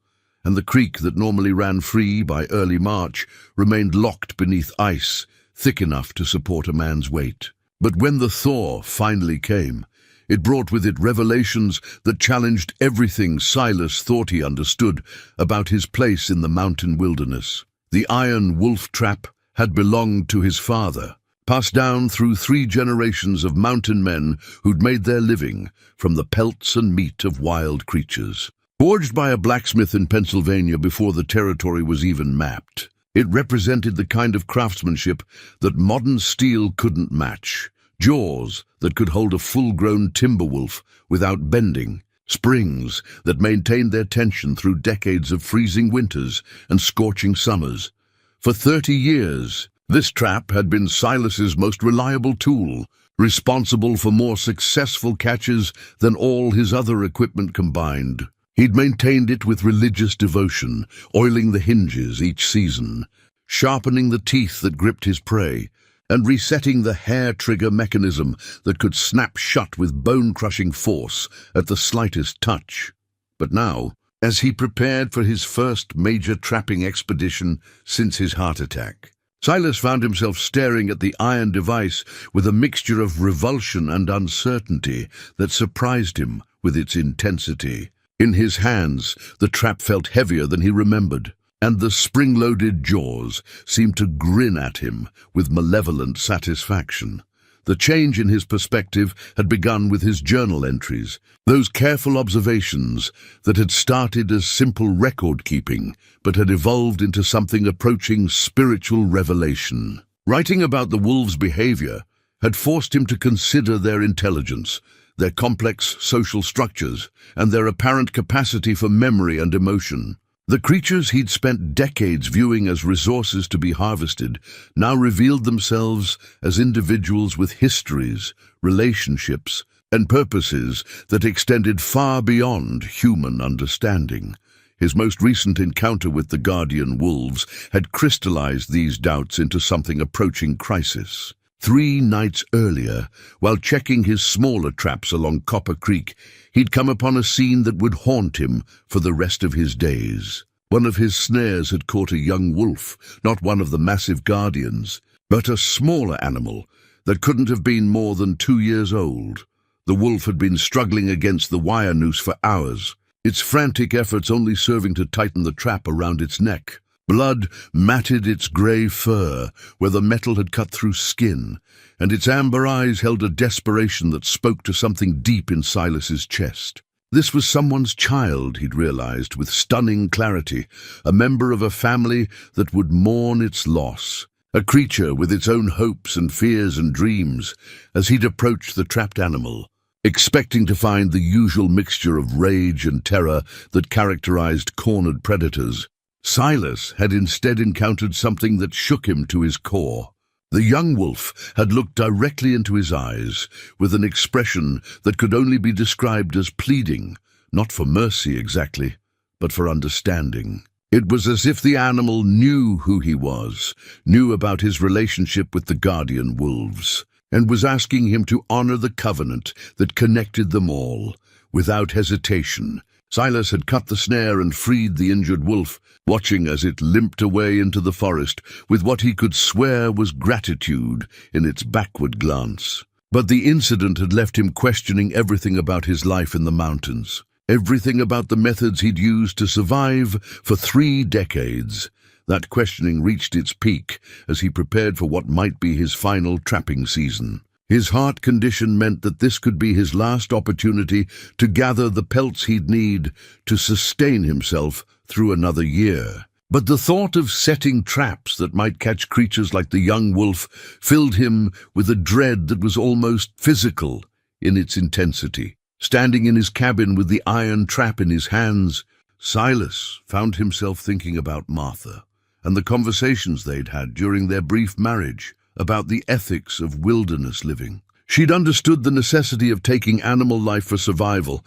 [SPEAKER 1] and the creek that normally ran free by early March remained locked beneath ice thick enough to support a man's weight. But when the thaw finally came, it brought with it revelations that challenged everything Silas thought he understood about his place in the mountain wilderness. The iron wolf trap had belonged to his father, passed down through 3 generations of mountain men who'd made their living from the pelts and meat of wild creatures. Forged by a blacksmith in Pennsylvania before the territory was even mapped, it represented the kind of craftsmanship that modern steel couldn't match. Jaws that could hold a full-grown timber wolf without bending, springs that maintained their tension through decades of freezing winters and scorching summers. For 30 years, this trap had been Silas's most reliable tool, responsible for more successful catches than all his other equipment combined. He'd maintained it with religious devotion, oiling the hinges each season, sharpening the teeth that gripped his prey, and resetting the hair trigger mechanism that could snap shut with bone-crushing force at the slightest touch. But now, as he prepared for his first major trapping expedition since his heart attack, Silas found himself staring at the iron device with a mixture of revulsion and uncertainty that surprised him with its intensity. In his hands, the trap felt heavier than he remembered, and the spring-loaded jaws seemed to grin at him with malevolent satisfaction. The change in his perspective had begun with his journal entries, those careful observations that had started as simple record-keeping, but had evolved into something approaching spiritual revelation. Writing about the wolves' behavior had forced him to consider their intelligence, their complex social structures, and their apparent capacity for memory and emotion. The creatures he'd spent decades viewing as resources to be harvested now revealed themselves as individuals with histories, relationships, and purposes that extended far beyond human understanding. His most recent encounter with the guardian wolves had crystallized these doubts into something approaching crisis. 3 nights earlier, while checking his smaller traps along Copper Creek, he'd come upon a scene that would haunt him for the rest of his days. One of his snares had caught a young wolf, not one of the massive guardians, but a smaller animal that couldn't have been more than 2 years old. The wolf had been struggling against the wire noose for hours, its frantic efforts only serving to tighten the trap around its neck. Blood matted its grey fur where the metal had cut through skin, and its amber eyes held a desperation that spoke to something deep in Silas's chest. This was someone's child, he'd realized with stunning clarity, a member of a family that would mourn its loss, a creature with its own hopes and fears and dreams. As he'd approached the trapped animal, expecting to find the usual mixture of rage and terror that characterized cornered predators, Silas had instead encountered something that shook him to his core. The young wolf had looked directly into his eyes with an expression that could only be described as pleading, not for mercy exactly, but for understanding. It was as if the animal knew who he was, knew about his relationship with the guardian wolves, and was asking him to honor the covenant that connected them all. Without hesitation, Silas had cut the snare and freed the injured wolf, watching as it limped away into the forest with what he could swear was gratitude in its backward glance. But the incident had left him questioning everything about his life in the mountains, everything about the methods he'd used to survive for 3 decades. That questioning reached its peak as he prepared for what might be his final trapping season. His heart condition meant that this could be his last opportunity to gather the pelts he'd need to sustain himself through another year. But the thought of setting traps that might catch creatures like the young wolf filled him with a dread that was almost physical in its intensity. Standing in his cabin with the iron trap in his hands, Silas found himself thinking about Martha and the conversations they'd had during their brief marriage about the ethics of wilderness living. She'd understood the necessity of taking animal life for survival,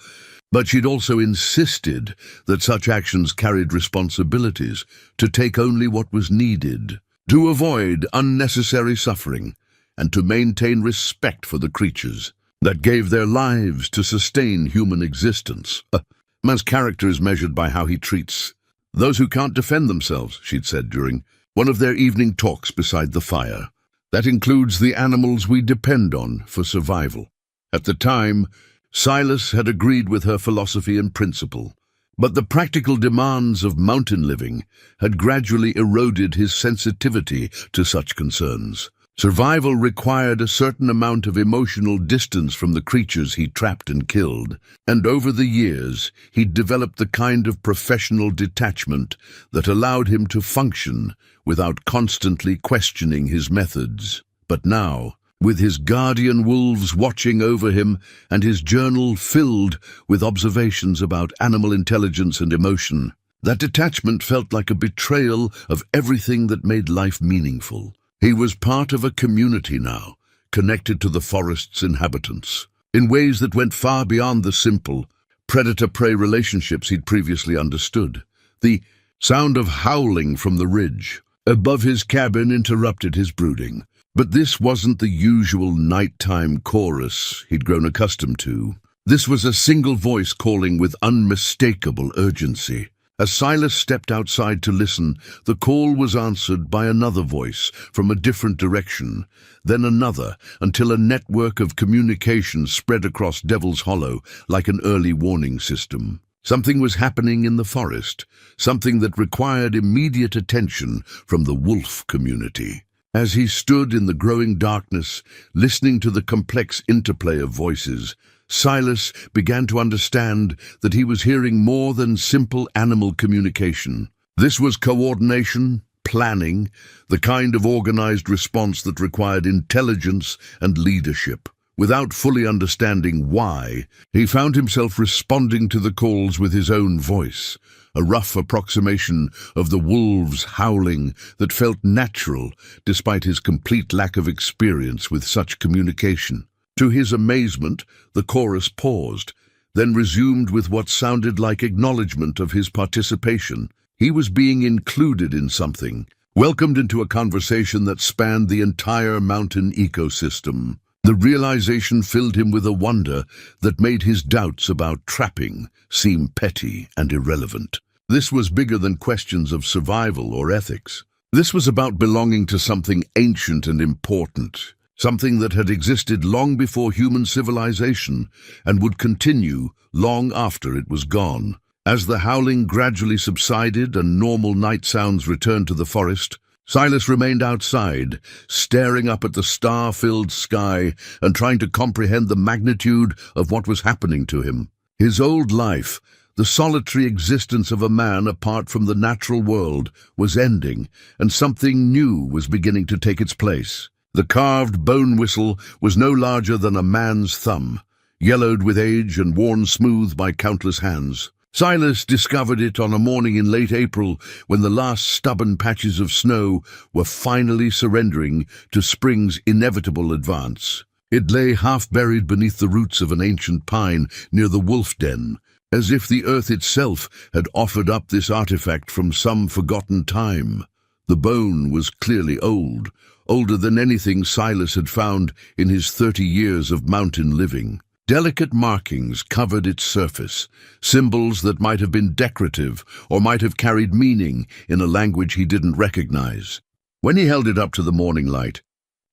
[SPEAKER 1] but she'd also insisted that such actions carried responsibilities to take only what was needed, to avoid unnecessary suffering, and to maintain respect for the creatures that gave their lives to sustain human existence. A man's character is measured by how he treats those who can't defend themselves, she'd said during one of their evening talks beside the fire. That includes the animals we depend on for survival. At the time, Silas had agreed with her philosophy and principle, but the practical demands of mountain living had gradually eroded his sensitivity to such concerns. Survival required a certain amount of emotional distance from the creatures he trapped and killed, and over the years he'd developed the kind of professional detachment that allowed him to function without constantly questioning his methods. But now, with his guardian wolves watching over him and his journal filled with observations about animal intelligence and emotion, that detachment felt like a betrayal of everything that made life meaningful. He was part of a community now, connected to the forest's inhabitants, in ways that went far beyond the simple predator-prey relationships he'd previously understood. The sound of howling from the ridge above his cabin interrupted his brooding. But this wasn't the usual nighttime chorus he'd grown accustomed to. This was a single voice calling with unmistakable urgency. As Silas stepped outside to listen, the call was answered by another voice from a different direction, then another, until a network of communication spread across Devil's Hollow like an early warning system. Something was happening in the forest, something that required immediate attention from the wolf community. As he stood in the growing darkness, listening to the complex interplay of voices, Silas began to understand that he was hearing more than simple animal communication. This was coordination, planning, the kind of organized response that required intelligence and leadership. Without fully understanding why, he found himself responding to the calls with his own voice, a rough approximation of the wolves howling that felt natural despite his complete lack of experience with such communication. To his amazement, the chorus paused, then resumed with what sounded like acknowledgement of his participation. He was being included in something, welcomed into a conversation that spanned the entire mountain ecosystem. The realization filled him with a wonder that made his doubts about trapping seem petty and irrelevant. This was bigger than questions of survival or ethics. This was about belonging to something ancient and important, something that had existed long before human civilization and would continue long after it was gone. As the howling gradually subsided and normal night sounds returned to the forest, Silas remained outside, staring up at the star-filled sky and trying to comprehend the magnitude of what was happening to him. His old life, the solitary existence of a man apart from the natural world, was ending, and something new was beginning to take its place. The carved bone whistle was no larger than a man's thumb, yellowed with age and worn smooth by countless hands. Silas discovered it on a morning in late April when the last stubborn patches of snow were finally surrendering to spring's inevitable advance. It lay half buried beneath the roots of an ancient pine near the wolf den, as if the earth itself had offered up this artifact from some forgotten time. The bone was clearly old, older than anything Silas had found in his 30 years of mountain living. Delicate markings covered its surface, symbols that might have been decorative or might have carried meaning in a language he didn't recognize. When he held it up to the morning light,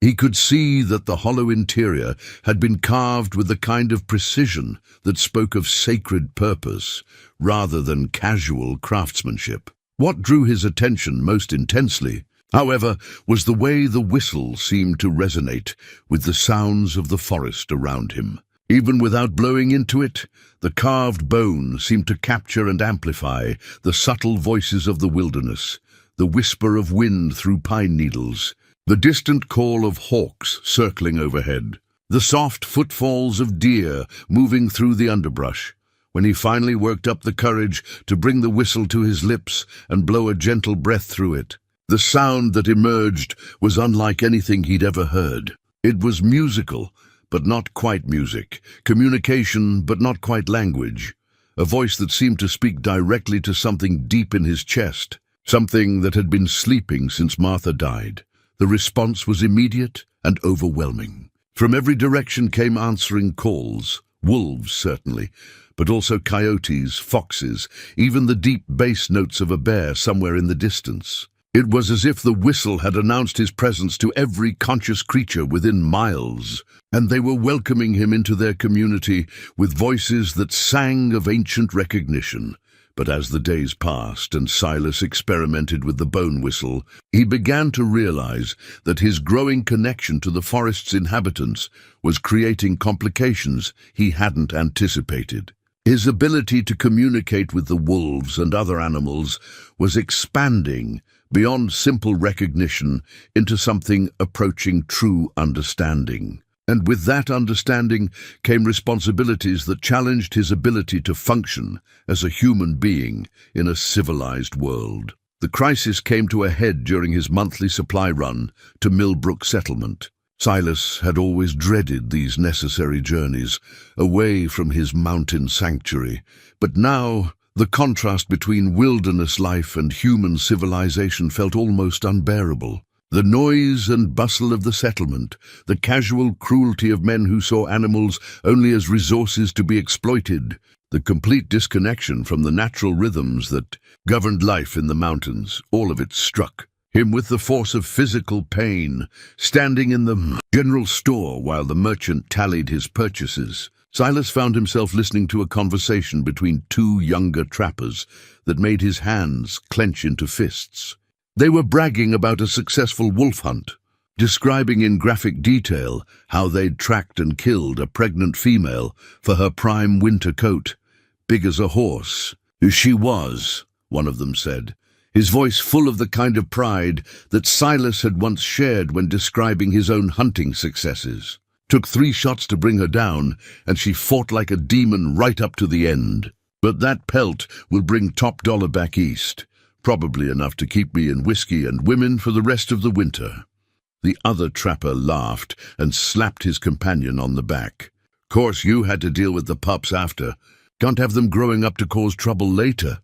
[SPEAKER 1] he could see that the hollow interior had been carved with the kind of precision that spoke of sacred purpose rather than casual craftsmanship. What drew his attention most intensely, however, was the way the whistle seemed to resonate with the sounds of the forest around him. Even without blowing into it, the carved bone seemed to capture and amplify the subtle voices of the wilderness, the whisper of wind through pine needles, the distant call of hawks circling overhead, the soft footfalls of deer moving through the underbrush. When he finally worked up the courage to bring the whistle to his lips and blow a gentle breath through it, the sound that emerged was unlike anything he'd ever heard. It was musical, but not quite music, communication, but not quite language, a voice that seemed to speak directly to something deep in his chest, something that had been sleeping since Martha died. The response was immediate and overwhelming. From every direction came answering calls, wolves certainly, but also coyotes, foxes, even the deep bass notes of a bear somewhere in the distance. It was as if the whistle had announced his presence to every conscious creature within miles, and they were welcoming him into their community with voices that sang of ancient recognition. But as the days passed and Silas experimented with the bone whistle, he began to realize that his growing connection to the forest's inhabitants was creating complications he hadn't anticipated. His ability to communicate with the wolves and other animals was expanding beyond simple recognition into something approaching true understanding. And with that understanding came responsibilities that challenged his ability to function as a human being in a civilized world. The crisis came to a head during his monthly supply run to Millbrook Settlement. Silas had always dreaded these necessary journeys away from his mountain sanctuary, but now the contrast between wilderness life and human civilization felt almost unbearable. The noise and bustle of the settlement, the casual cruelty of men who saw animals only as resources to be exploited, the complete disconnection from the natural rhythms that governed life in the mountains, all of it struck him with the force of physical pain. Standing in the general store while the merchant tallied his purchases, Silas found himself listening to a conversation between two younger trappers that made his hands clench into fists. They were bragging about a successful wolf hunt, describing in graphic detail how they'd tracked and killed a pregnant female for her prime winter coat, big as a horse. She was, one of them said, his voice full of the kind of pride that Silas had once shared when describing his own hunting successes. Took 3 shots to bring her down, and she fought like a demon right up to the end. But that pelt will bring top dollar back east, probably enough to keep me in whiskey and women for the rest of the winter. The other trapper laughed and slapped his companion on the back. Course you had to deal with the pups after. Can't have them growing up to cause trouble later.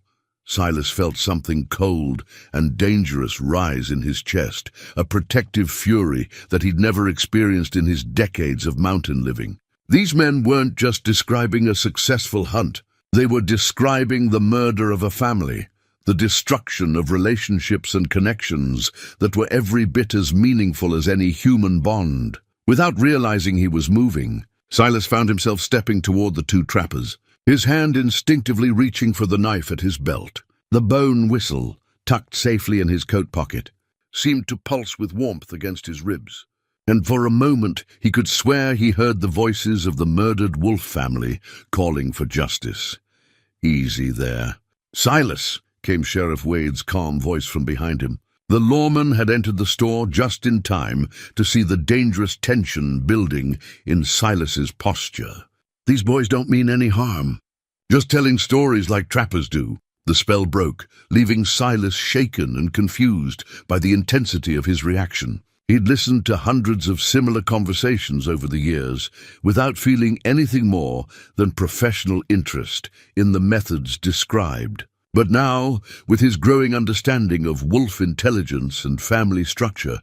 [SPEAKER 1] Silas felt something cold and dangerous rise in his chest, a protective fury that he'd never experienced in his decades of mountain living. These men weren't just describing a successful hunt. They were describing the murder of a family, the destruction of relationships and connections that were every bit as meaningful as any human bond. Without realizing he was moving, Silas found himself stepping toward the 2 trappers, his hand instinctively reaching for the knife at his belt. The bone whistle, tucked safely in his coat pocket, seemed to pulse with warmth against his ribs, and for a moment he could swear he heard the voices of the murdered wolf family calling for justice. "Easy there." "Silas," came Sheriff Wade's calm voice from behind him. The lawman had entered the store just in time to see the dangerous tension building in Silas's posture. "These boys don't mean any harm. Just telling stories like trappers do." The spell broke, leaving Silas shaken and confused by the intensity of his reaction. He'd listened to hundreds of similar conversations over the years without feeling anything more than professional interest in the methods described. But now, with his growing understanding of wolf intelligence and family structure,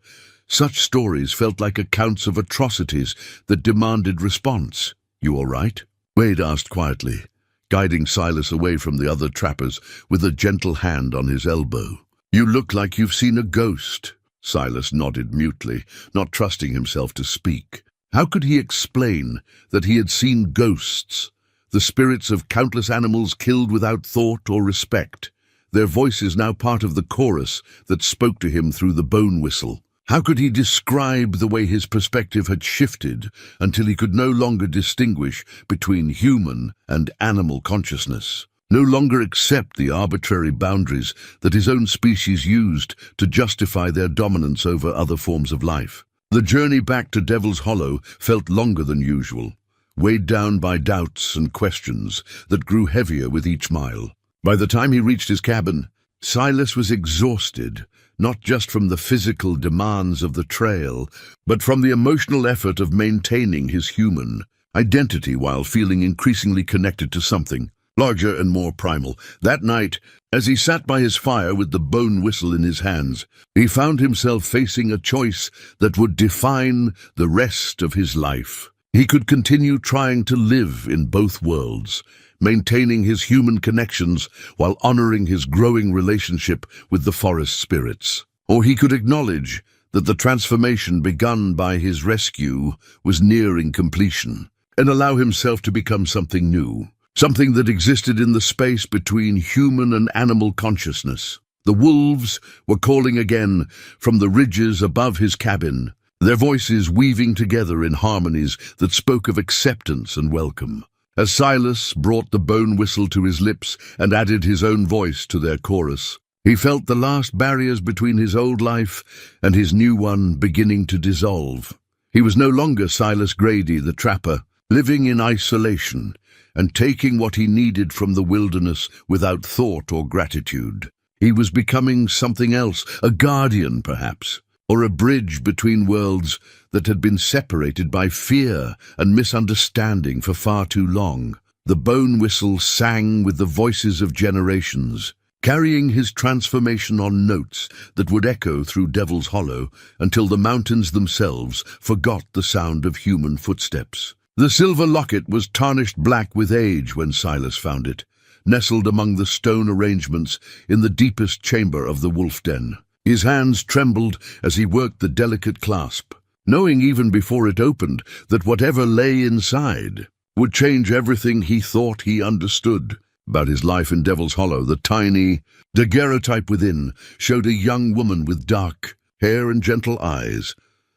[SPEAKER 1] such stories felt like accounts of atrocities that demanded response. "You all right?" Wade asked quietly, guiding Silas away from the other trappers with a gentle hand on his elbow. "You look like you've seen a ghost." Silas nodded mutely, not trusting himself to speak. How could he explain that he had seen ghosts, the spirits of countless animals killed without thought or respect, their voices now part of the chorus that spoke to him through the bone whistle? How could he describe the way his perspective had shifted until he could no longer distinguish between human and animal consciousness? No longer accept the arbitrary boundaries that his own species used to justify their dominance over other forms of life. The journey back to Devil's Hollow felt longer than usual, weighed down by doubts and questions that grew heavier with each mile. By the time he reached his cabin, Silas was exhausted, not just from the physical demands of the trail, but from the emotional effort of maintaining his human identity while feeling increasingly connected to something larger and more primal. That night, as he sat by his fire with the bone whistle in his hands, he found himself facing a choice that would define the rest of his life. He could continue trying to live in both worlds, maintaining his human connections while honoring his growing relationship with the forest spirits. Or he could acknowledge that the transformation begun by his rescue was nearing completion, and allow himself to become something new. Something that existed in the space between human and animal consciousness. The wolves were calling again from the ridges above his cabin, their voices weaving together in harmonies that spoke of acceptance and welcome. As Silas brought the bone whistle to his lips and added his own voice to their chorus, he felt the last barriers between his old life and his new one beginning to dissolve. He was no longer Silas Grady, the trapper, living in isolation and taking what he needed from the wilderness without thought or gratitude. He was becoming something else, a guardian perhaps, or a bridge between worlds that had been separated by fear and misunderstanding for far too long. The bone whistle sang with the voices of generations, carrying his transformation on notes that would echo through Devil's Hollow until the mountains themselves forgot the sound of human footsteps. The silver locket was tarnished black with age when Silas found it, nestled among the stone arrangements in the deepest chamber of the wolf den. His hands trembled as he worked the delicate clasp, knowing even before it opened that whatever lay inside would change everything he thought he understood about his life in Devil's Hollow. The tiny daguerreotype within showed a young woman with dark hair and gentle eyes,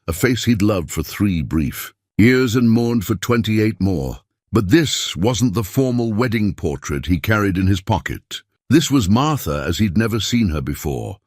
[SPEAKER 1] a face he'd loved for 3 brief years and mourned for 28 more. But this wasn't the formal wedding portrait he carried in his pocket. This was Martha as he'd never seen her before,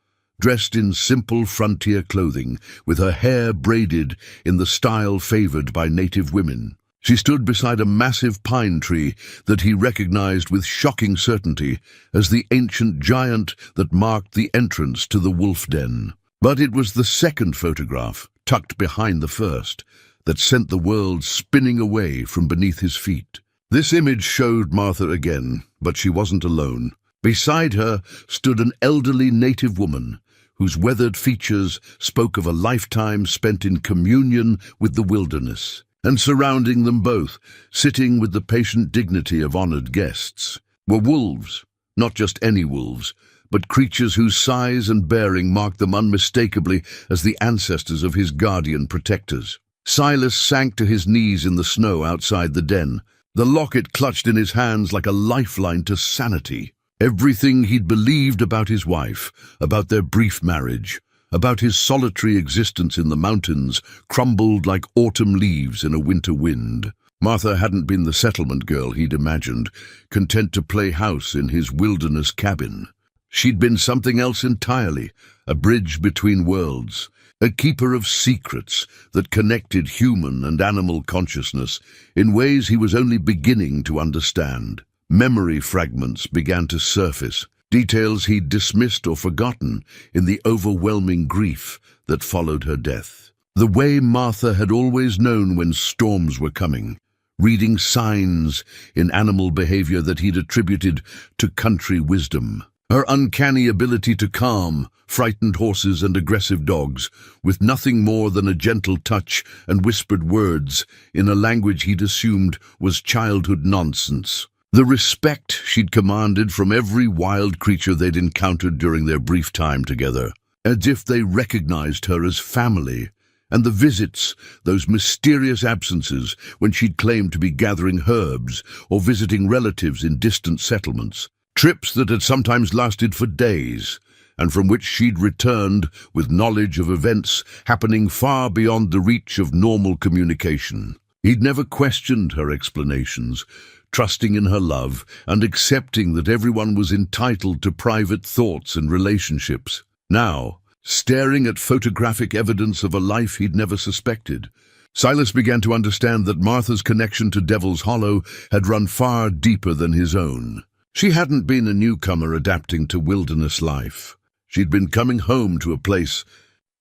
[SPEAKER 1] dressed in simple frontier clothing, with her hair braided in the style favored by native women. She stood beside a massive pine tree that he recognized with shocking certainty as the ancient giant that marked the entrance to the wolf den. But it was the second photograph, tucked behind the first, that sent the world spinning away from beneath his feet. This image showed Martha again, but she wasn't alone. Beside her stood an elderly native woman, whose weathered features spoke of a lifetime spent in communion with the wilderness. And surrounding them both, sitting with the patient dignity of honored guests, were wolves. Not just any wolves, but creatures whose size and bearing marked them unmistakably as the ancestors of his guardian protectors. Silas sank to his knees in the snow outside the den, the locket clutched in his hands like a lifeline to sanity. Everything he'd believed about his wife, about their brief marriage, about his solitary existence in the mountains, crumbled like autumn leaves in a winter wind. Martha hadn't been the settlement girl he'd imagined, content to play house in his wilderness cabin. She'd been something else entirely, a bridge between worlds, a keeper of secrets that connected human and animal consciousness in ways he was only beginning to understand. Memory fragments began to surface, details he'd dismissed or forgotten in the overwhelming grief that followed her death. The way Martha had always known when storms were coming, reading signs in animal behavior that he'd attributed to country wisdom. Her uncanny ability to calm frightened horses and aggressive dogs with nothing more than a gentle touch and whispered words in a language he'd assumed was childhood nonsense. The respect she'd commanded from every wild creature they'd encountered during their brief time together, as if they recognized her as family. And the visits, those mysterious absences when she'd claimed to be gathering herbs or visiting relatives in distant settlements. Trips that had sometimes lasted for days, and from which she'd returned with knowledge of events happening far beyond the reach of normal communication. He'd never questioned her explanations, trusting in her love and accepting that everyone was entitled to private thoughts and relationships. Now, staring at photographic evidence of a life he'd never suspected, Silas began to understand that Martha's connection to Devil's Hollow had run far deeper than his own. She hadn't been a newcomer adapting to wilderness life. She'd been coming home to a place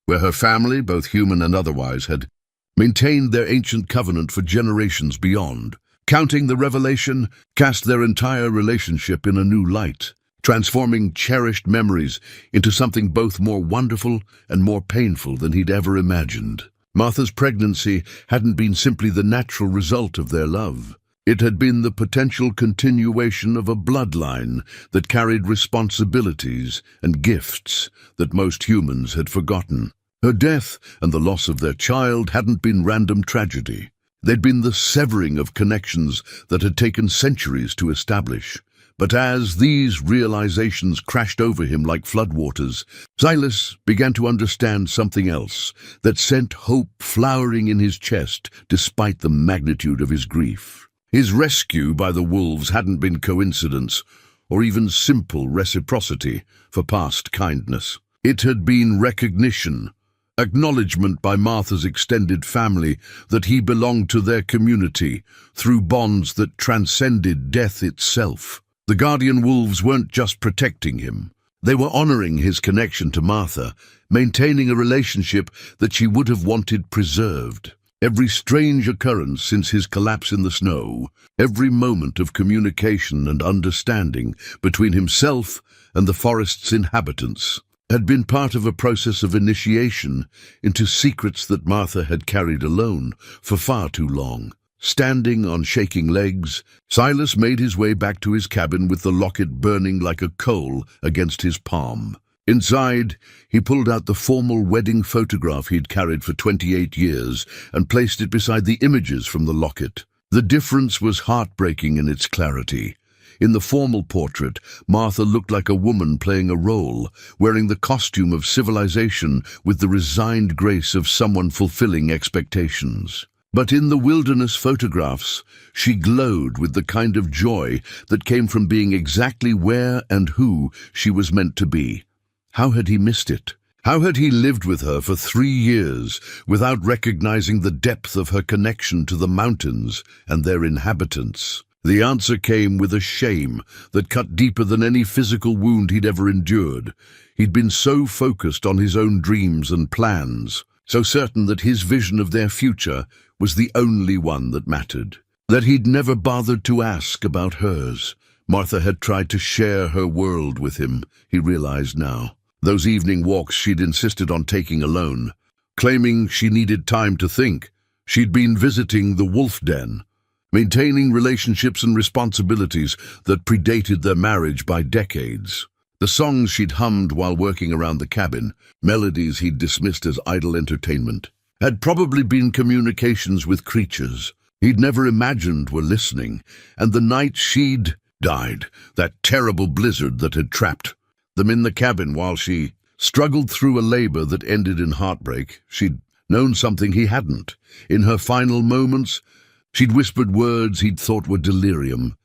[SPEAKER 1] where her family, both human and otherwise, had maintained their ancient covenant for generations beyond. Counting the revelation cast their entire relationship in a new light, transforming cherished memories into something both more wonderful and more painful than he'd ever imagined. Martha's pregnancy hadn't been simply the natural result of their love. It had been the potential continuation of a bloodline that carried responsibilities and gifts that most humans had forgotten. Her death and the loss of their child hadn't been random tragedy. They'd been the severing of connections that had taken centuries to establish. But as these realizations crashed over him like floodwaters, Silas began to understand something else that sent hope flowering in his chest despite the magnitude of his grief. His rescue by the wolves hadn't been coincidence or even simple reciprocity for past kindness. It had been recognition, acknowledgement by Martha's extended family that he belonged to their community through bonds that transcended death itself. The guardian wolves weren't just protecting him. They were honoring his connection to Martha, maintaining a relationship that she would have wanted preserved. Every strange occurrence since his collapse in the snow, every moment of communication and understanding between himself and the forest's inhabitants, had been part of a process of initiation into secrets that Martha had carried alone for far too long. Standing on shaking legs, Silas made his way back to his cabin with the locket burning like a coal against his palm. Inside, he pulled out the formal wedding photograph he'd carried for 28 years and placed it beside the images from the locket. The difference was heartbreaking in its clarity. In the formal portrait, Martha looked like a woman playing a role, wearing the costume of civilization with the resigned grace of someone fulfilling expectations. But in the wilderness photographs, she glowed with the kind of joy that came from being exactly where and who she was meant to be. How had he missed it? How had he lived with her for 3 years without recognizing the depth of her connection to the mountains and their inhabitants? The answer came with a shame that cut deeper than any physical wound he'd ever endured. He'd been so focused on his own dreams and plans, so certain that his vision of their future was the only one that mattered, that he'd never bothered to ask about hers. Martha had tried to share her world with him, he realized now. Those evening walks she'd insisted on taking alone, claiming she needed time to think. She'd been visiting the wolf den, maintaining relationships and responsibilities that predated their marriage by decades. The songs she'd hummed while working around the cabin, melodies he'd dismissed as idle entertainment, had probably been communications with creatures he'd never imagined were listening. And the night she'd died, that terrible blizzard that had trapped them in the cabin while she struggled through a labor that ended in heartbreak, she'd known something he hadn't. In her final moments, she'd whispered words he'd thought were delirium.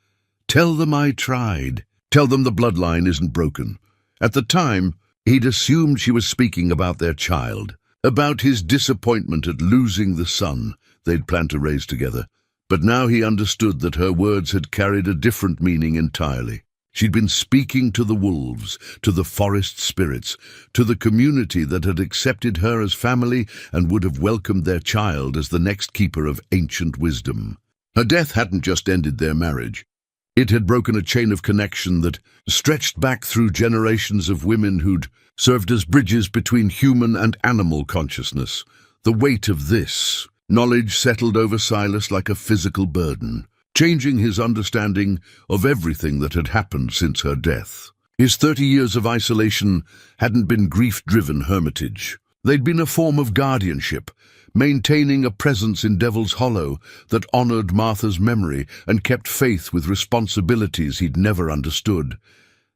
[SPEAKER 1] "Tell them I tried. Tell them the bloodline isn't broken." At the time, he'd assumed she was speaking about their child, about his disappointment at losing the son they'd planned to raise together. But now he understood that her words had carried a different meaning entirely. She'd been speaking to the wolves, to the forest spirits, to the community that had accepted her as family and would have welcomed their child as the next keeper of ancient wisdom. Her death hadn't just ended their marriage. It had broken a chain of connection that stretched back through generations of women who'd served as bridges between human and animal consciousness. The weight of this knowledge settled over Silas like a physical burden, changing his understanding of everything that had happened since her death. His 30 years of isolation hadn't been grief-driven hermitage. They'd been a form of guardianship, maintaining a presence in Devil's Hollow that honored Martha's memory and kept faith with responsibilities he'd never understood.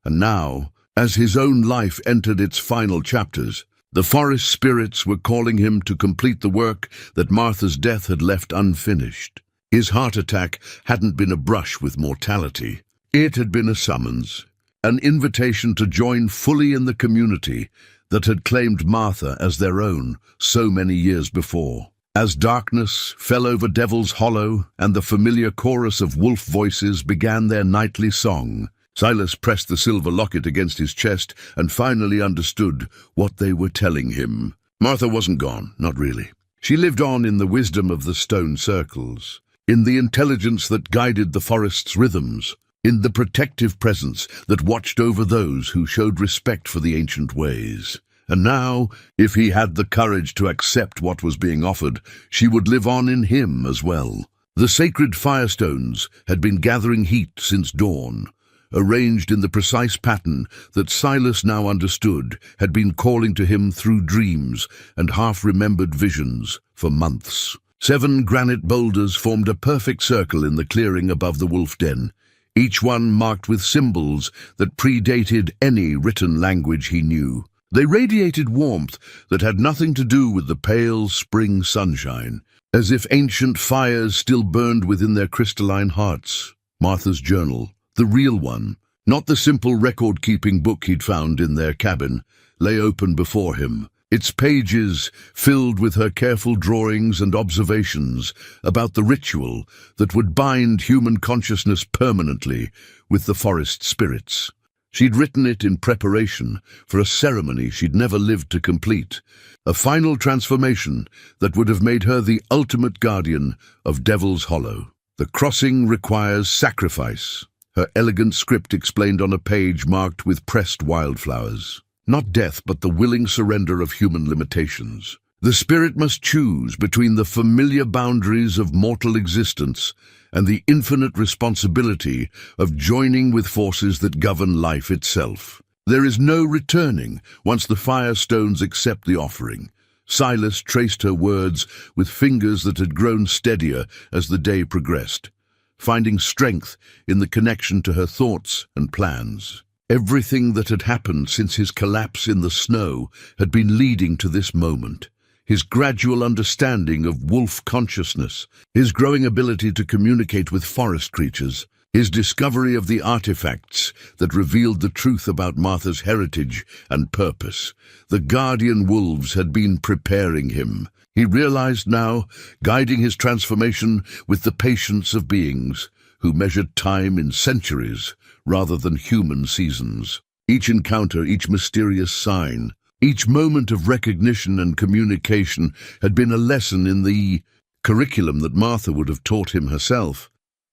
[SPEAKER 1] And now, as his own life entered its final chapters, the forest spirits were calling him to complete the work that Martha's death had left unfinished. His heart attack hadn't been a brush with mortality. It had been a summons, an invitation to join fully in the community that had claimed Martha as their own so many years before. As darkness fell over Devil's Hollow and the familiar chorus of wolf voices began their nightly song, Silas pressed the silver locket against his chest and finally understood what they were telling him. Martha wasn't gone, not really. She lived on in the wisdom of the stone circles, in the intelligence that guided the forest's rhythms, in the protective presence that watched over those who showed respect for the ancient ways. And now, if he had the courage to accept what was being offered, she would live on in him as well. The sacred firestones had been gathering heat since dawn, arranged in the precise pattern that Silas now understood had been calling to him through dreams and half-remembered visions for months. 7 granite boulders formed a perfect circle in the clearing above the wolf den, each one marked with symbols that predated any written language he knew. They radiated warmth that had nothing to do with the pale spring sunshine, as if ancient fires still burned within their crystalline hearts. Martha's journal, the real one, not the simple record-keeping book he'd found in their cabin, lay open before him, its pages filled with her careful drawings and observations about the ritual that would bind human consciousness permanently with the forest spirits. She'd written it in preparation for a ceremony she'd never lived to complete, a final transformation that would have made her the ultimate guardian of Devil's Hollow. The crossing requires sacrifice, her elegant script explained on a page marked with pressed wildflowers. Not death, but the willing surrender of human limitations. The spirit must choose between the familiar boundaries of mortal existence and the infinite responsibility of joining with forces that govern life itself. There is no returning once the firestones accept the offering. Silas traced her words with fingers that had grown steadier as the day progressed, finding strength in the connection to her thoughts and plans. Everything that had happened since his collapse in the snow had been leading to this moment. His gradual understanding of wolf consciousness, his growing ability to communicate with forest creatures, his discovery of the artifacts that revealed the truth about Martha's heritage and purpose. The guardian wolves had been preparing him. He realized now, guiding his transformation with the patience of beings who measured time in centuries rather than human seasons. Each encounter, each mysterious sign, each moment of recognition and communication had been a lesson in the curriculum that Martha would have taught him herself,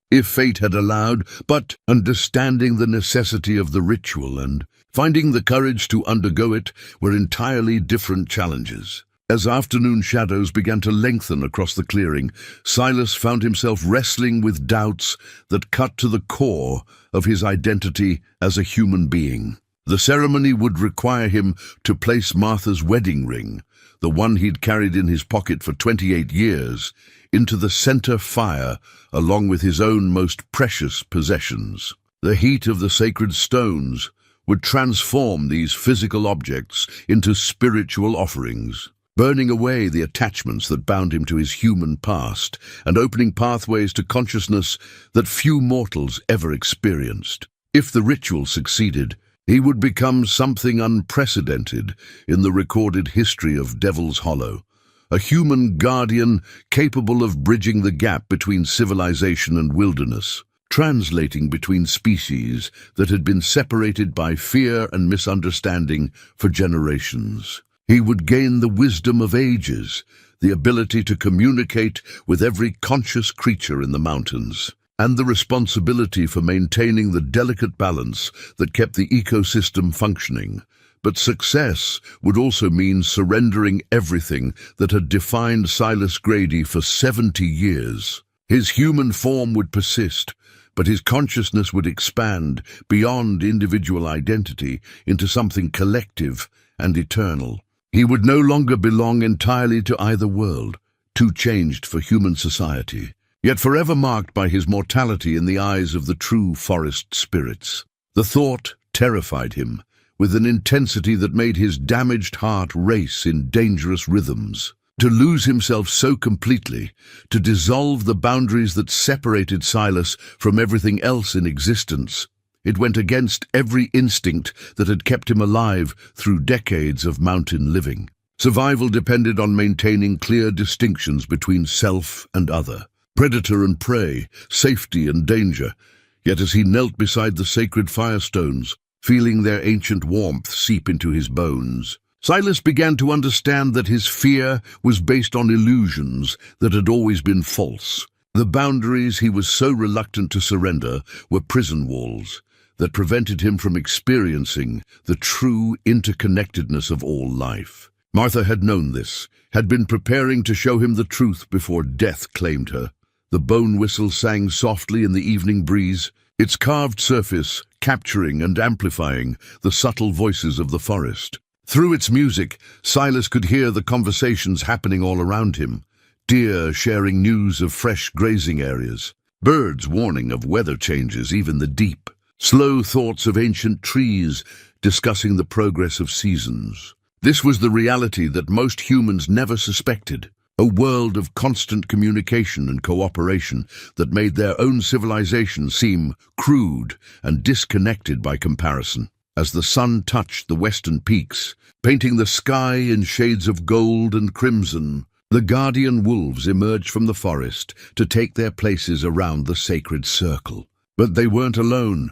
[SPEAKER 1] if fate had allowed, but understanding the necessity of the ritual and finding the courage to undergo it were entirely different challenges. As afternoon shadows began to lengthen across the clearing, Silas found himself wrestling with doubts that cut to the core of his identity as a human being. The ceremony would require him to place Martha's wedding ring, the one he'd carried in his pocket for 28 years, into the center fire along with his own most precious possessions. The heat of the sacred stones would transform these physical objects into spiritual offerings, burning away the attachments that bound him to his human past and opening pathways to consciousness that few mortals ever experienced. If the ritual succeeded, he would become something unprecedented in the recorded history of Devil's Hollow, a human guardian capable of bridging the gap between civilization and wilderness. translating between species that had been separated by fear and misunderstanding for generations. He would gain the wisdom of ages, the ability to communicate with every conscious creature in the mountains, and the responsibility for maintaining the delicate balance that kept the ecosystem functioning. But success would also mean surrendering everything that had defined Silas Grady for 70 years. His human form would persist, but his consciousness would expand beyond individual identity into something collective and eternal. He would no longer belong entirely to either world, too changed for human society, yet forever marked by his mortality in the eyes of the true forest spirits. The thought terrified him, with an intensity that made his damaged heart race in dangerous rhythms. To lose himself so completely, to dissolve the boundaries that separated Silas from everything else in existence, it went against every instinct that had kept him alive through decades of mountain living. Survival depended on maintaining clear distinctions between self and other, predator and prey, safety and danger. Yet as he knelt beside the sacred firestones, feeling their ancient warmth seep into his bones, Silas began to understand that his fear was based on illusions that had always been false. The boundaries he was so reluctant to surrender were prison walls that prevented him from experiencing the true interconnectedness of all life. Martha had known this, had been preparing to show him the truth before death claimed her. The bone whistle sang softly in the evening breeze, its carved surface capturing and amplifying the subtle voices of the forest. Through its music, Silas could hear the conversations happening all around him. Deer sharing news of fresh grazing areas, birds warning of weather changes, even the deep. Slow thoughts of ancient trees discussing the progress of seasons. This was the reality that most humans never suspected, a world of constant communication and cooperation that made their own civilization seem crude and disconnected by comparison. As the sun touched the western peaks, painting the sky in shades of gold and crimson, the guardian wolves emerged from the forest to take their places around the sacred circle. But they weren't alone.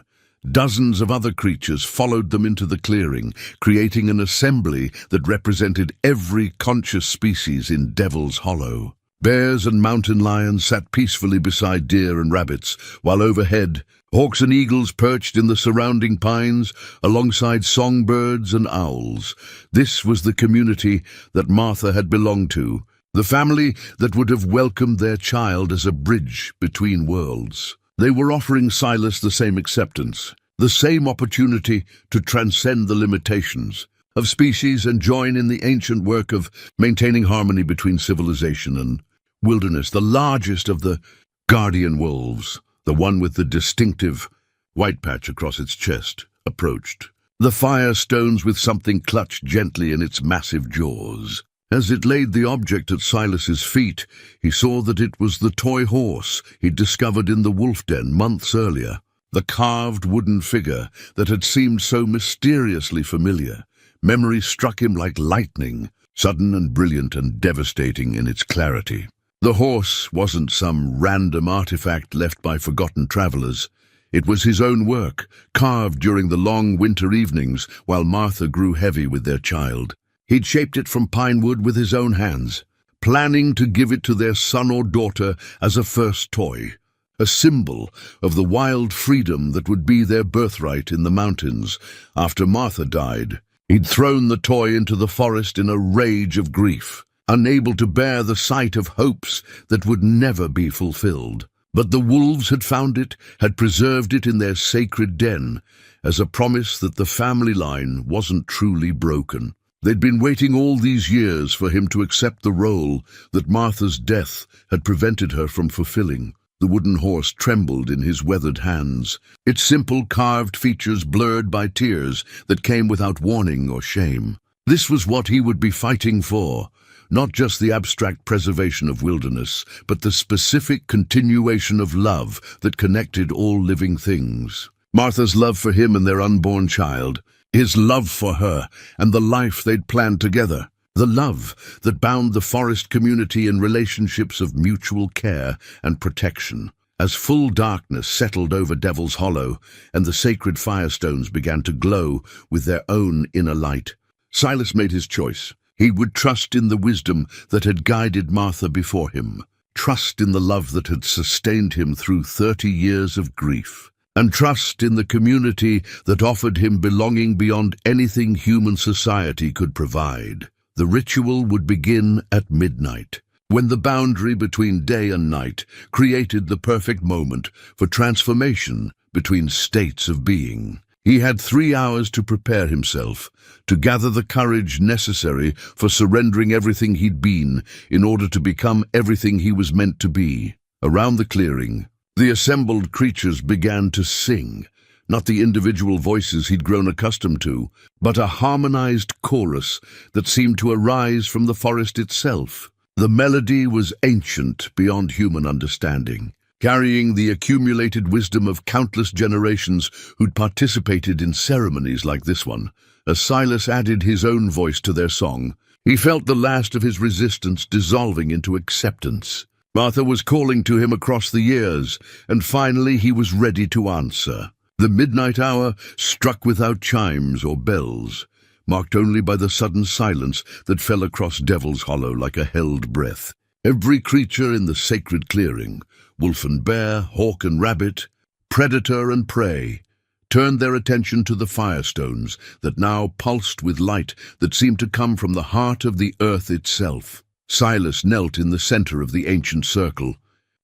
[SPEAKER 1] Dozens of other creatures followed them into the clearing, creating an assembly that represented every conscious species in Devil's Hollow. Bears and mountain lions sat peacefully beside deer and rabbits, while overhead, hawks and eagles perched in the surrounding pines alongside songbirds and owls. This was the community that Martha had belonged to, the family that would have welcomed their child as a bridge between worlds. They were offering Silas the same acceptance, the same opportunity to transcend the limitations of species and join in the ancient work of maintaining harmony between civilization and wilderness. The largest of the guardian wolves, the one with the distinctive white patch across its chest, approached, the fire stones with something clutched gently in its massive jaws. As it laid the object at Silas's feet, he saw that it was the toy horse he'd discovered in the wolf den months earlier, the carved wooden figure that had seemed so mysteriously familiar. Memory struck him like lightning, sudden and brilliant and devastating in its clarity. The horse wasn't some random artifact left by forgotten travelers. It was his own work, carved during the long winter evenings while Martha grew heavy with their child. He'd shaped it from pine wood with his own hands, planning to give it to their son or daughter as a first toy, a symbol of the wild freedom that would be their birthright in the mountains. After Martha died, he'd thrown the toy into the forest in a rage of grief, unable to bear the sight of hopes that would never be fulfilled. But the wolves had found it, had preserved it in their sacred den, as a promise that the family line wasn't truly broken. They'd been waiting all these years for him to accept the role that Martha's death had prevented her from fulfilling. The wooden horse trembled in his weathered hands, its simple carved features blurred by tears that came without warning or shame. This was what he would be fighting for, not just the abstract preservation of wilderness, but the specific continuation of love that connected all living things. Martha's love for him and their unborn child, his love for her and the life they'd planned together, the love that bound the forest community in relationships of mutual care and protection. As full darkness settled over Devil's Hollow and the sacred firestones began to glow with their own inner light, Silas made his choice. He would trust in the wisdom that had guided Martha before him, trust in the love that had sustained him through 30 years of grief, and trust in the community that offered him belonging beyond anything human society could provide. The ritual would begin at midnight, when the boundary between day and night created the perfect moment for transformation between states of being. He had 3 hours to prepare himself, to gather the courage necessary for surrendering everything he'd been in order to become everything he was meant to be. Around the clearing, the assembled creatures began to sing, not the individual voices he'd grown accustomed to, but a harmonized chorus that seemed to arise from the forest itself. The melody was ancient beyond human understanding, carrying the accumulated wisdom of countless generations who'd participated in ceremonies like this one. As Silas added his own voice to their song, he felt the last of his resistance dissolving into acceptance. Martha was calling to him across the years, and finally he was ready to answer. The midnight hour struck without chimes or bells, marked only by the sudden silence that fell across Devil's Hollow like a held breath. Every creature in the sacred clearing, wolf and bear, hawk and rabbit, predator and prey, turned their attention to the firestones that now pulsed with light that seemed to come from the heart of the earth itself. Silas knelt in the center of the ancient circle,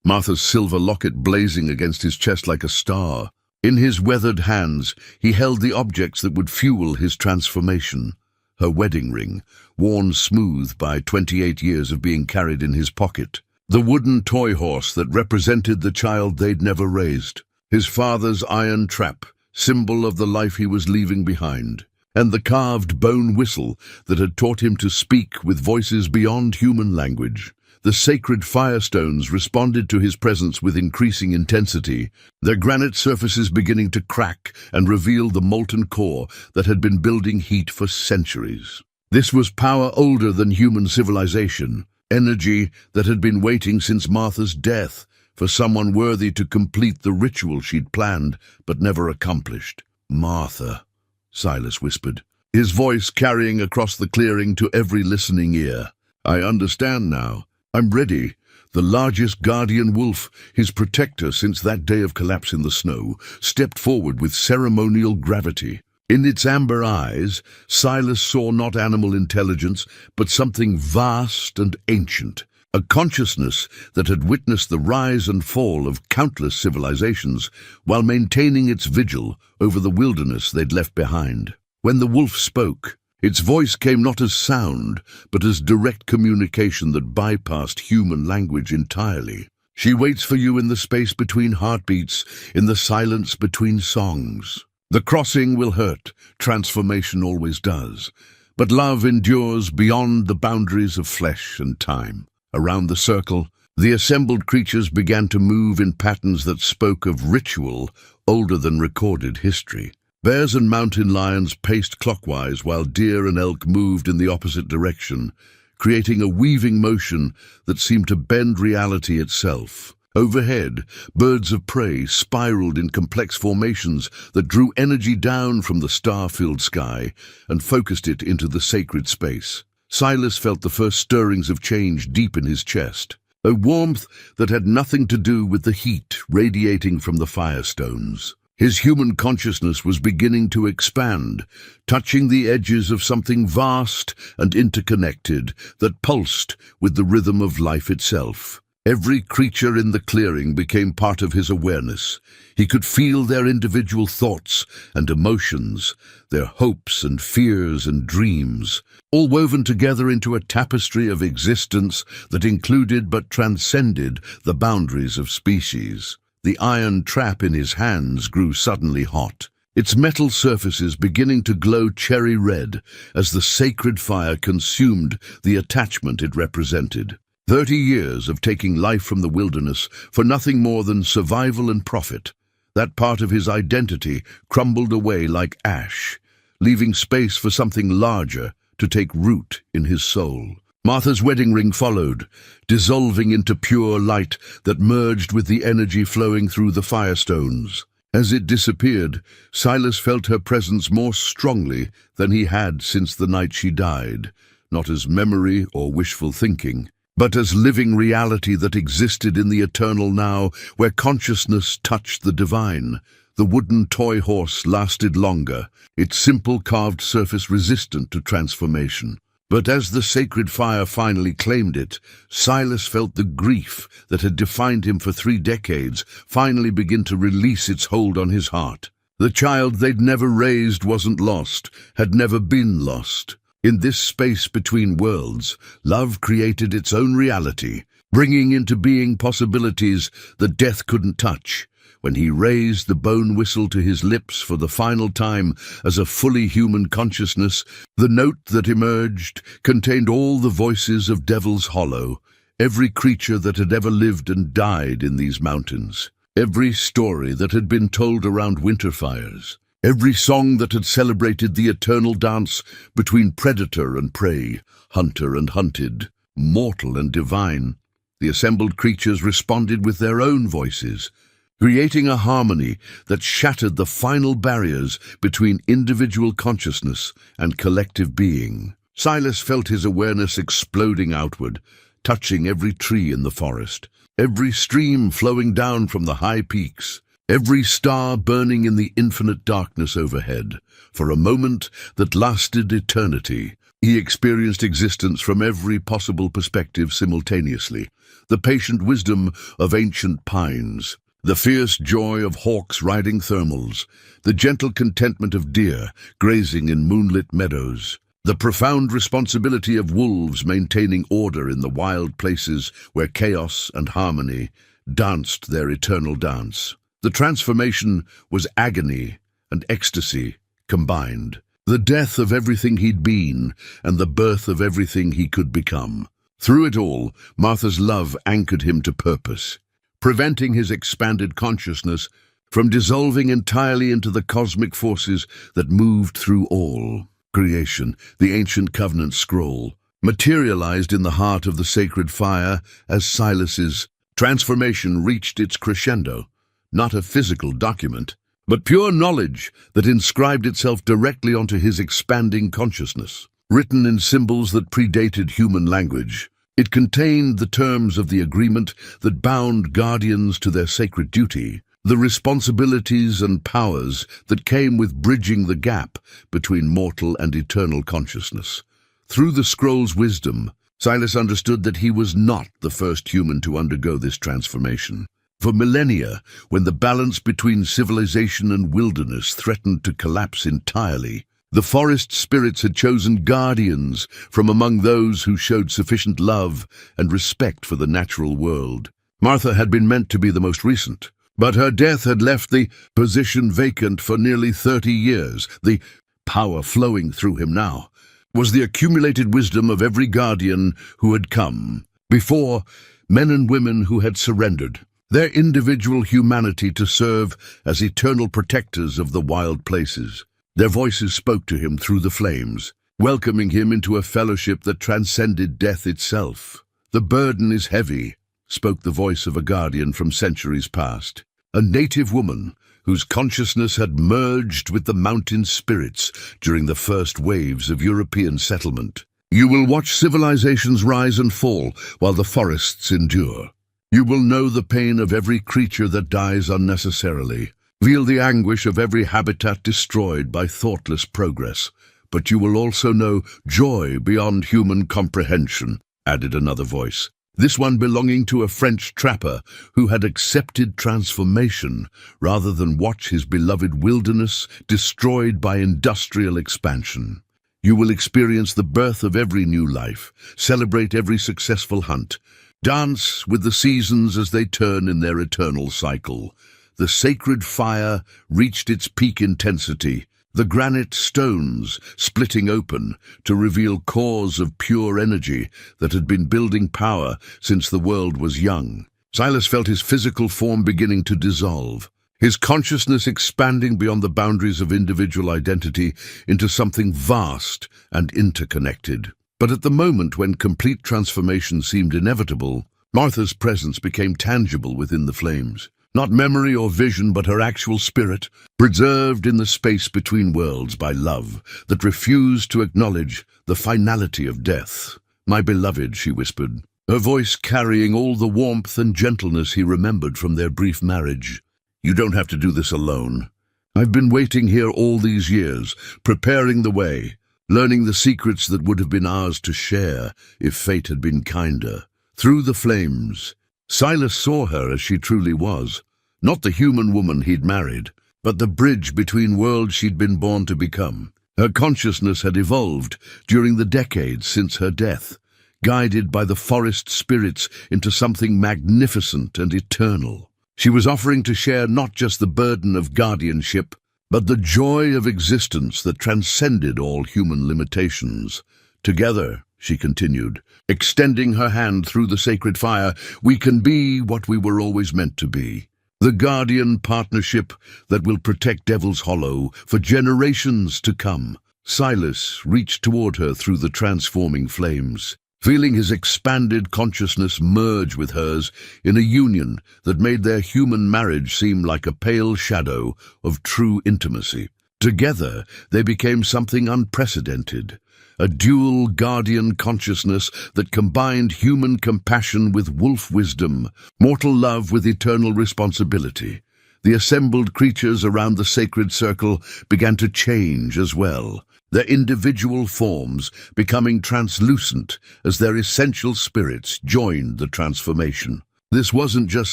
[SPEAKER 1] Martha's silver locket blazing against his chest like a star. In his weathered hands, he held the objects that would fuel his transformation. Her wedding ring, worn smooth by 28 years of being carried in his pocket. The wooden toy horse that represented the child they'd never raised. His father's iron trap, symbol of the life he was leaving behind. And the carved bone whistle that had taught him to speak with voices beyond human language. The sacred firestones responded to his presence with increasing intensity, their granite surfaces beginning to crack and reveal the molten core that had been building heat for centuries. This was power older than human civilization, energy that had been waiting since Martha's death for someone worthy to complete the ritual she'd planned but never accomplished. "Martha," Silas whispered, his voice carrying across the clearing to every listening ear. "I understand now. I'm ready." The largest guardian wolf, his protector since that day of collapse in the snow, stepped forward with ceremonial gravity. In its amber eyes, Silas saw not animal intelligence, but something vast and ancient, a consciousness that had witnessed the rise and fall of countless civilizations while maintaining its vigil over the wilderness they'd left behind. When the wolf spoke, its voice came not as sound, but as direct communication that bypassed human language entirely. "She waits for you in the space between heartbeats, in the silence between songs. The crossing will hurt, transformation always does, but love endures beyond the boundaries of flesh and time." Around the circle, the assembled creatures began to move in patterns that spoke of ritual older than recorded history. Bears and mountain lions paced clockwise while deer and elk moved in the opposite direction, creating a weaving motion that seemed to bend reality itself. Overhead, birds of prey spiraled in complex formations that drew energy down from the star-filled sky and focused it into the sacred space. Silas felt the first stirrings of change deep in his chest, a warmth that had nothing to do with the heat radiating from the firestones. His human consciousness was beginning to expand, touching the edges of something vast and interconnected that pulsed with the rhythm of life itself. Every creature in the clearing became part of his awareness. He could feel their individual thoughts and emotions, their hopes and fears and dreams, all woven together into a tapestry of existence that included but transcended the boundaries of species. The iron trap in his hands grew suddenly hot, its metal surfaces beginning to glow cherry red as the sacred fire consumed the attachment it represented. 30 years of taking life from the wilderness for nothing more than survival and profit. That part of his identity crumbled away like ash, leaving space for something larger to take root in his soul. Martha's wedding ring followed, dissolving into pure light that merged with the energy flowing through the firestones. As it disappeared, Silas felt her presence more strongly than he had since the night she died, not as memory or wishful thinking, but as living reality that existed in the eternal now, where consciousness touched the divine. The wooden toy horse lasted longer, its simple carved surface resistant to transformation. But as the sacred fire finally claimed it, Silas felt the grief that had defined him for 3 decades finally begin to release its hold on his heart. The child they'd never raised wasn't lost, had never been lost. In this space between worlds, love created its own reality, bringing into being possibilities that death couldn't touch. When he raised the bone whistle to his lips for the final time as a fully human consciousness, the note that emerged contained all the voices of Devil's Hollow, every creature that had ever lived and died in these mountains, every story that had been told around winter fires, every song that had celebrated the eternal dance between predator and prey, hunter and hunted, mortal and divine. The assembled creatures responded with their own voices, creating a harmony that shattered the final barriers between individual consciousness and collective being. Silas felt his awareness exploding outward, touching every tree in the forest, every stream flowing down from the high peaks, every star burning in the infinite darkness overhead. For a moment that lasted eternity, he experienced existence from every possible perspective simultaneously. The patient wisdom of ancient pines, the fierce joy of hawks riding thermals, the gentle contentment of deer grazing in moonlit meadows, the profound responsibility of wolves maintaining order in the wild places where chaos and harmony danced their eternal dance. The transformation was agony and ecstasy combined, the death of everything he'd been and the birth of everything he could become. Through it all, Martha's love anchored him to purpose, preventing his expanded consciousness from dissolving entirely into the cosmic forces that moved through all creation. The ancient covenant scroll materialized in the heart of the sacred fire as Silas's transformation reached its crescendo, not a physical document, but pure knowledge that inscribed itself directly onto his expanding consciousness. Written in symbols that predated human language, it contained the terms of the agreement that bound guardians to their sacred duty, the responsibilities and powers that came with bridging the gap between mortal and eternal consciousness. Through the scroll's wisdom, Silas understood that he was not the first human to undergo this transformation. For millennia, when the balance between civilization and wilderness threatened to collapse entirely, the forest spirits had chosen guardians from among those who showed sufficient love and respect for the natural world. Martha had been meant to be the most recent, but her death had left the position vacant for nearly 30 years. The power flowing through him now was the accumulated wisdom of every guardian who had come before, men and women who had surrendered their individual humanity to serve as eternal protectors of the wild places. Their voices spoke to him through the flames, welcoming him into a fellowship that transcended death itself. "The burden is heavy," spoke the voice of a guardian from centuries past, a native woman whose consciousness had merged with the mountain spirits during the first waves of European settlement. "You will watch civilizations rise and fall while the forests endure. You will know the pain of every creature that dies unnecessarily, feel the anguish of every habitat destroyed by thoughtless progress. But you will also know joy beyond human comprehension," added another voice, this one belonging to a French trapper who had accepted transformation rather than watch his beloved wilderness destroyed by industrial expansion. "You will experience the birth of every new life, celebrate every successful hunt, dance with the seasons as they turn in their eternal cycle." The sacred fire reached its peak intensity, the granite stones splitting open to reveal cores of pure energy that had been building power since the world was young. Silas felt his physical form beginning to dissolve, his consciousness expanding beyond the boundaries of individual identity into something vast and interconnected. But at the moment when complete transformation seemed inevitable, Martha's presence became tangible within the flames. Not memory or vision, but her actual spirit, preserved in the space between worlds by love that refused to acknowledge the finality of death. "My beloved," she whispered, her voice carrying all the warmth and gentleness he remembered from their brief marriage. "You don't have to do this alone. I've been waiting here all these years, preparing the way, learning the secrets that would have been ours to share if fate had been kinder." Through the flames, Silas saw her as she truly was, not the human woman he'd married, but the bridge between worlds she'd been born to become. Her consciousness had evolved during the decades since her death, guided by the forest spirits into something magnificent and eternal. She was offering to share not just the burden of guardianship, but the joy of existence that transcended all human limitations. "Together," she continued, extending her hand through the sacred fire, "we can be what we were always meant to be. The guardian partnership that will protect Devil's Hollow for generations to come." Silas reached toward her through the transforming flames, feeling his expanded consciousness merge with hers in a union that made their human marriage seem like a pale shadow of true intimacy. Together, they became something unprecedented, a dual guardian consciousness that combined human compassion with wolf wisdom, mortal love with eternal responsibility. The assembled creatures around the sacred circle began to change as well, their individual forms becoming translucent as their essential spirits joined the transformation. This wasn't just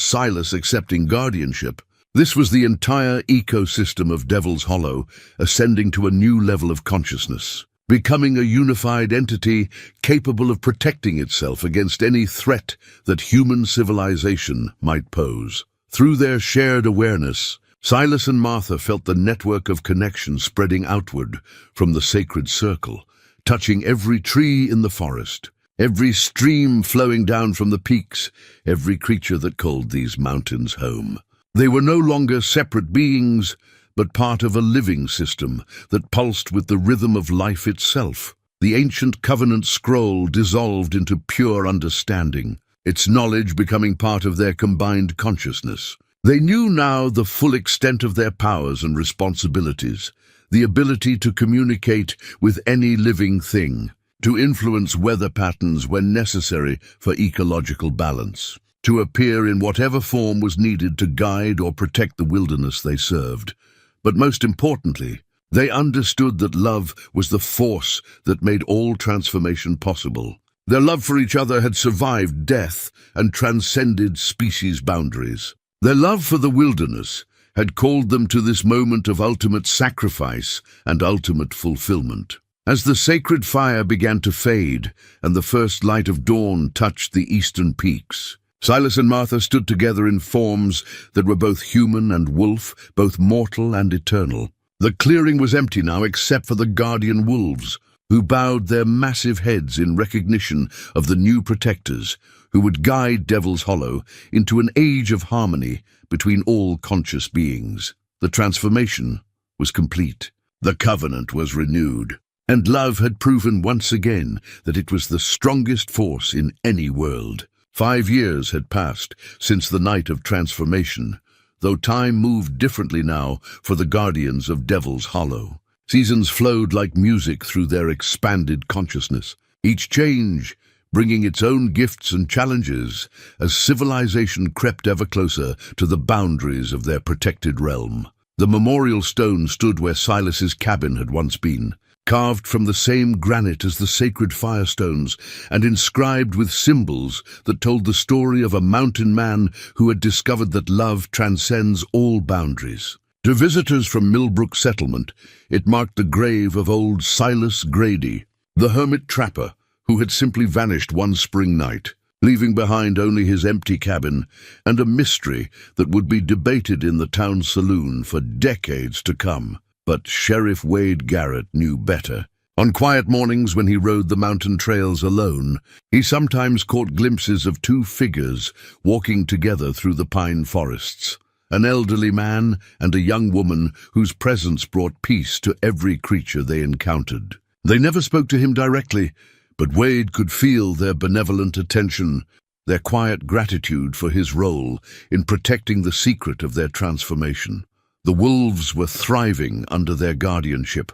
[SPEAKER 1] Silas accepting guardianship. This was the entire ecosystem of Devil's Hollow ascending to a new level of consciousness, becoming a unified entity capable of protecting itself against any threat that human civilization might pose. Through their shared awareness, Silas and Martha felt the network of connection spreading outward from the sacred circle, touching every tree in the forest, every stream flowing down from the peaks, every creature that called these mountains home. They were no longer separate beings, but part of a living system that pulsed with the rhythm of life itself. The ancient covenant scroll dissolved into pure understanding, its knowledge becoming part of their combined consciousness. They knew now the full extent of their powers and responsibilities, the ability to communicate with any living thing, to influence weather patterns when necessary for ecological balance, to appear in whatever form was needed to guide or protect the wilderness they served. But most importantly, they understood that love was the force that made all transformation possible. Their love for each other had survived death and transcended species boundaries. Their love for the wilderness had called them to this moment of ultimate sacrifice and ultimate fulfillment. As the sacred fire began to fade and the first light of dawn touched the eastern peaks, Silas and Martha stood together in forms that were both human and wolf, both mortal and eternal. The clearing was empty now except for the guardian wolves, who bowed their massive heads in recognition of the new protectors who would guide Devil's Hollow into an age of harmony between all conscious beings. The transformation was complete. The covenant was renewed, and love had proven once again that it was the strongest force in any world. 5 years had passed since the night of transformation, though time moved differently now for the guardians of Devil's Hollow. Seasons flowed like music through their expanded consciousness, each change bringing its own gifts and challenges as civilization crept ever closer to the boundaries of their protected realm. The memorial stone stood where Silas's cabin had once been, carved from the same granite as the sacred firestones and inscribed with symbols that told the story of a mountain man who had discovered that love transcends all boundaries. To visitors from Millbrook Settlement, it marked the grave of old Silas Grady, the hermit trapper who had simply vanished one spring night, leaving behind only his empty cabin and a mystery that would be debated in the town saloon for decades to come. But Sheriff Wade Garrett knew better. On quiet mornings when he rode the mountain trails alone, he sometimes caught glimpses of 2 figures walking together through the pine forests, an elderly man and a young woman whose presence brought peace to every creature they encountered. They never spoke to him directly, But Wade could feel their benevolent attention, their quiet gratitude for his role in protecting the secret of their transformation. The wolves were thriving under their guardianship,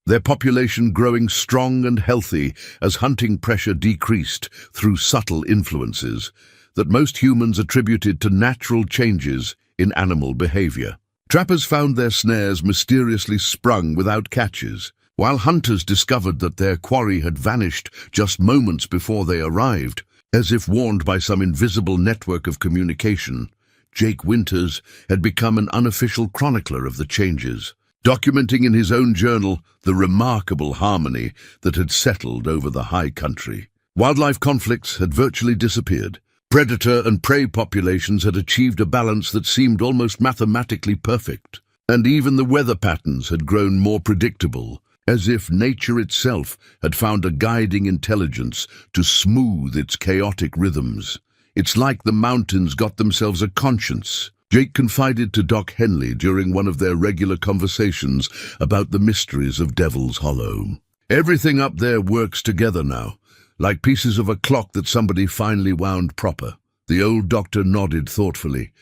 [SPEAKER 1] their population growing strong and healthy as hunting pressure decreased through subtle influences that most humans attributed to natural changes in animal behavior. Trappers found their snares mysteriously sprung without catches, while hunters discovered that their quarry had vanished just moments before they arrived. As if warned by some invisible network of communication, Jake Winters had become an unofficial chronicler of the changes, documenting in his own journal the remarkable harmony that had settled over the high country. Wildlife conflicts had virtually disappeared. Predator and prey populations had achieved a balance that seemed almost mathematically perfect, and even the weather patterns had grown more predictable, as if nature itself had found a guiding intelligence to smooth its chaotic rhythms. It's like the mountains got themselves a conscience, Jake confided to Doc Henley during one of their regular conversations about the mysteries of Devil's Hollow. Everything up there works together now, like pieces of a clock that somebody finally wound proper. The old doctor nodded thoughtfully,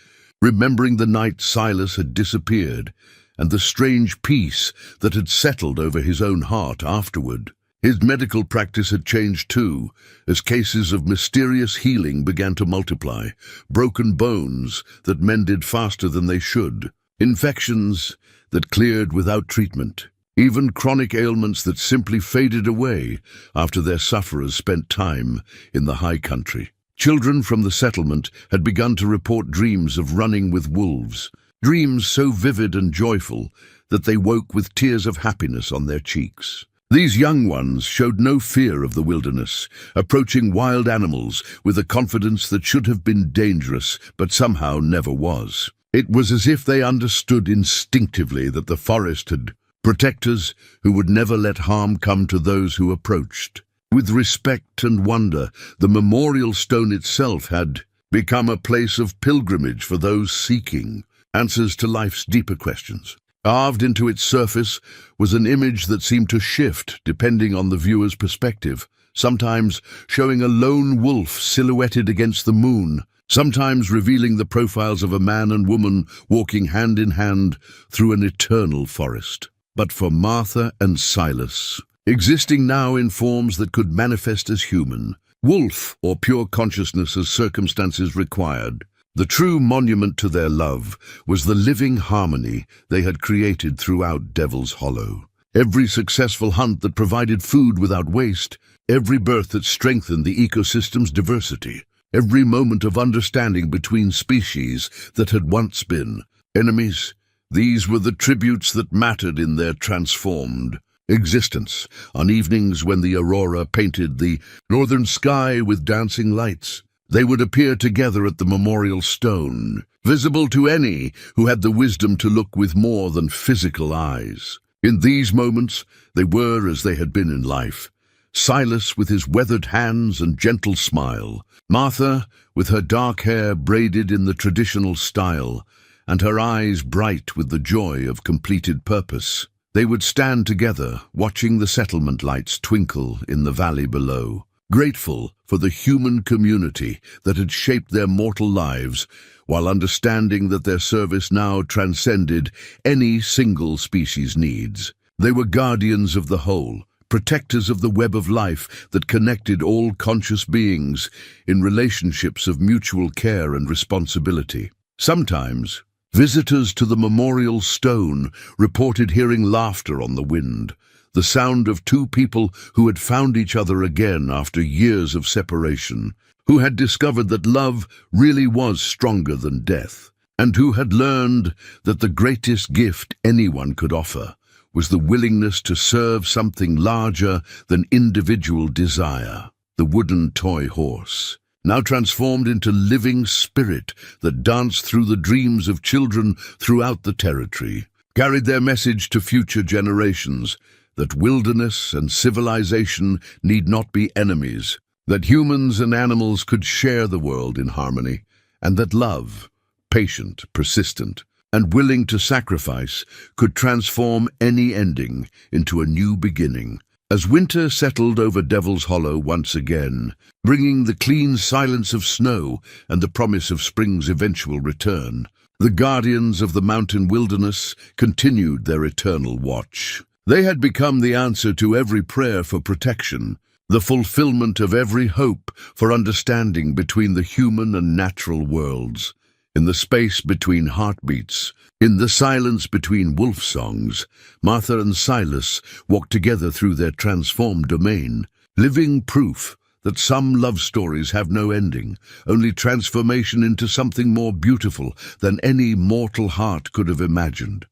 [SPEAKER 1] remembering the night Silas had disappeared and the strange peace that had settled over his own heart afterward. His medical practice had changed too, as cases of mysterious healing began to multiply, broken bones that mended faster than they should, infections that cleared without treatment, even chronic ailments that simply faded away after their sufferers spent time in the high country. Children from the settlement had begun to report dreams of running with wolves, dreams so vivid and joyful that they woke with tears of happiness on their cheeks. These young ones showed no fear of the wilderness, approaching wild animals with a confidence that should have been dangerous but somehow never was. It was as if they understood instinctively that the forest had protectors who would never let harm come to those who approached. With respect and wonder, the memorial stone itself had become a place of pilgrimage for those seeking answers to life's deeper questions. Carved into its surface was an image that seemed to shift depending on the viewer's perspective, sometimes showing a lone wolf silhouetted against the moon, sometimes revealing the profiles of a man and woman walking hand in hand through an eternal forest. But for Martha and Silas, existing now in forms that could manifest as human, wolf or pure consciousness as circumstances required, the true monument to their love was the living harmony they had created throughout Devil's Hollow. Every successful hunt that provided food without waste, every birth that strengthened the ecosystem's diversity, every moment of understanding between species that had once been enemies, these were the tributes that mattered in their transformed existence. On evenings when the aurora painted the northern sky with dancing lights, they would appear together at the memorial stone, visible to any who had the wisdom to look with more than physical eyes. In these moments, they were as they had been in life. Silas with his weathered hands and gentle smile, Martha with her dark hair braided in the traditional style, and her eyes bright with the joy of completed purpose. They would stand together, watching the settlement lights twinkle in the valley below, grateful for the human community that had shaped their mortal lives, while understanding that their service now transcended any single species' needs. They were guardians of the whole, protectors of the web of life that connected all conscious beings in relationships of mutual care and responsibility. Sometimes, visitors to the memorial stone reported hearing laughter on the wind, the sound of two people who had found each other again after years of separation, who had discovered that love really was stronger than death, and who had learned that the greatest gift anyone could offer was the willingness to serve something larger than individual desire. The wooden toy horse, now transformed into living spirit that danced through the dreams of children throughout the territory, carried their message to future generations that wilderness and civilization need not be enemies, that humans and animals could share the world in harmony, and that love, patient, persistent, and willing to sacrifice, could transform any ending into a new beginning. As winter settled over Devil's Hollow once again, bringing the clean silence of snow and the promise of spring's eventual return, the guardians of the mountain wilderness continued their eternal watch. They had become the answer to every prayer for protection, the fulfillment of every hope for understanding between the human and natural worlds. In the space between heartbeats, in the silence between wolf songs, Martha and Silas walked together through their transformed domain, living proof that some love stories have no ending, only transformation into something more beautiful than any mortal heart could have imagined.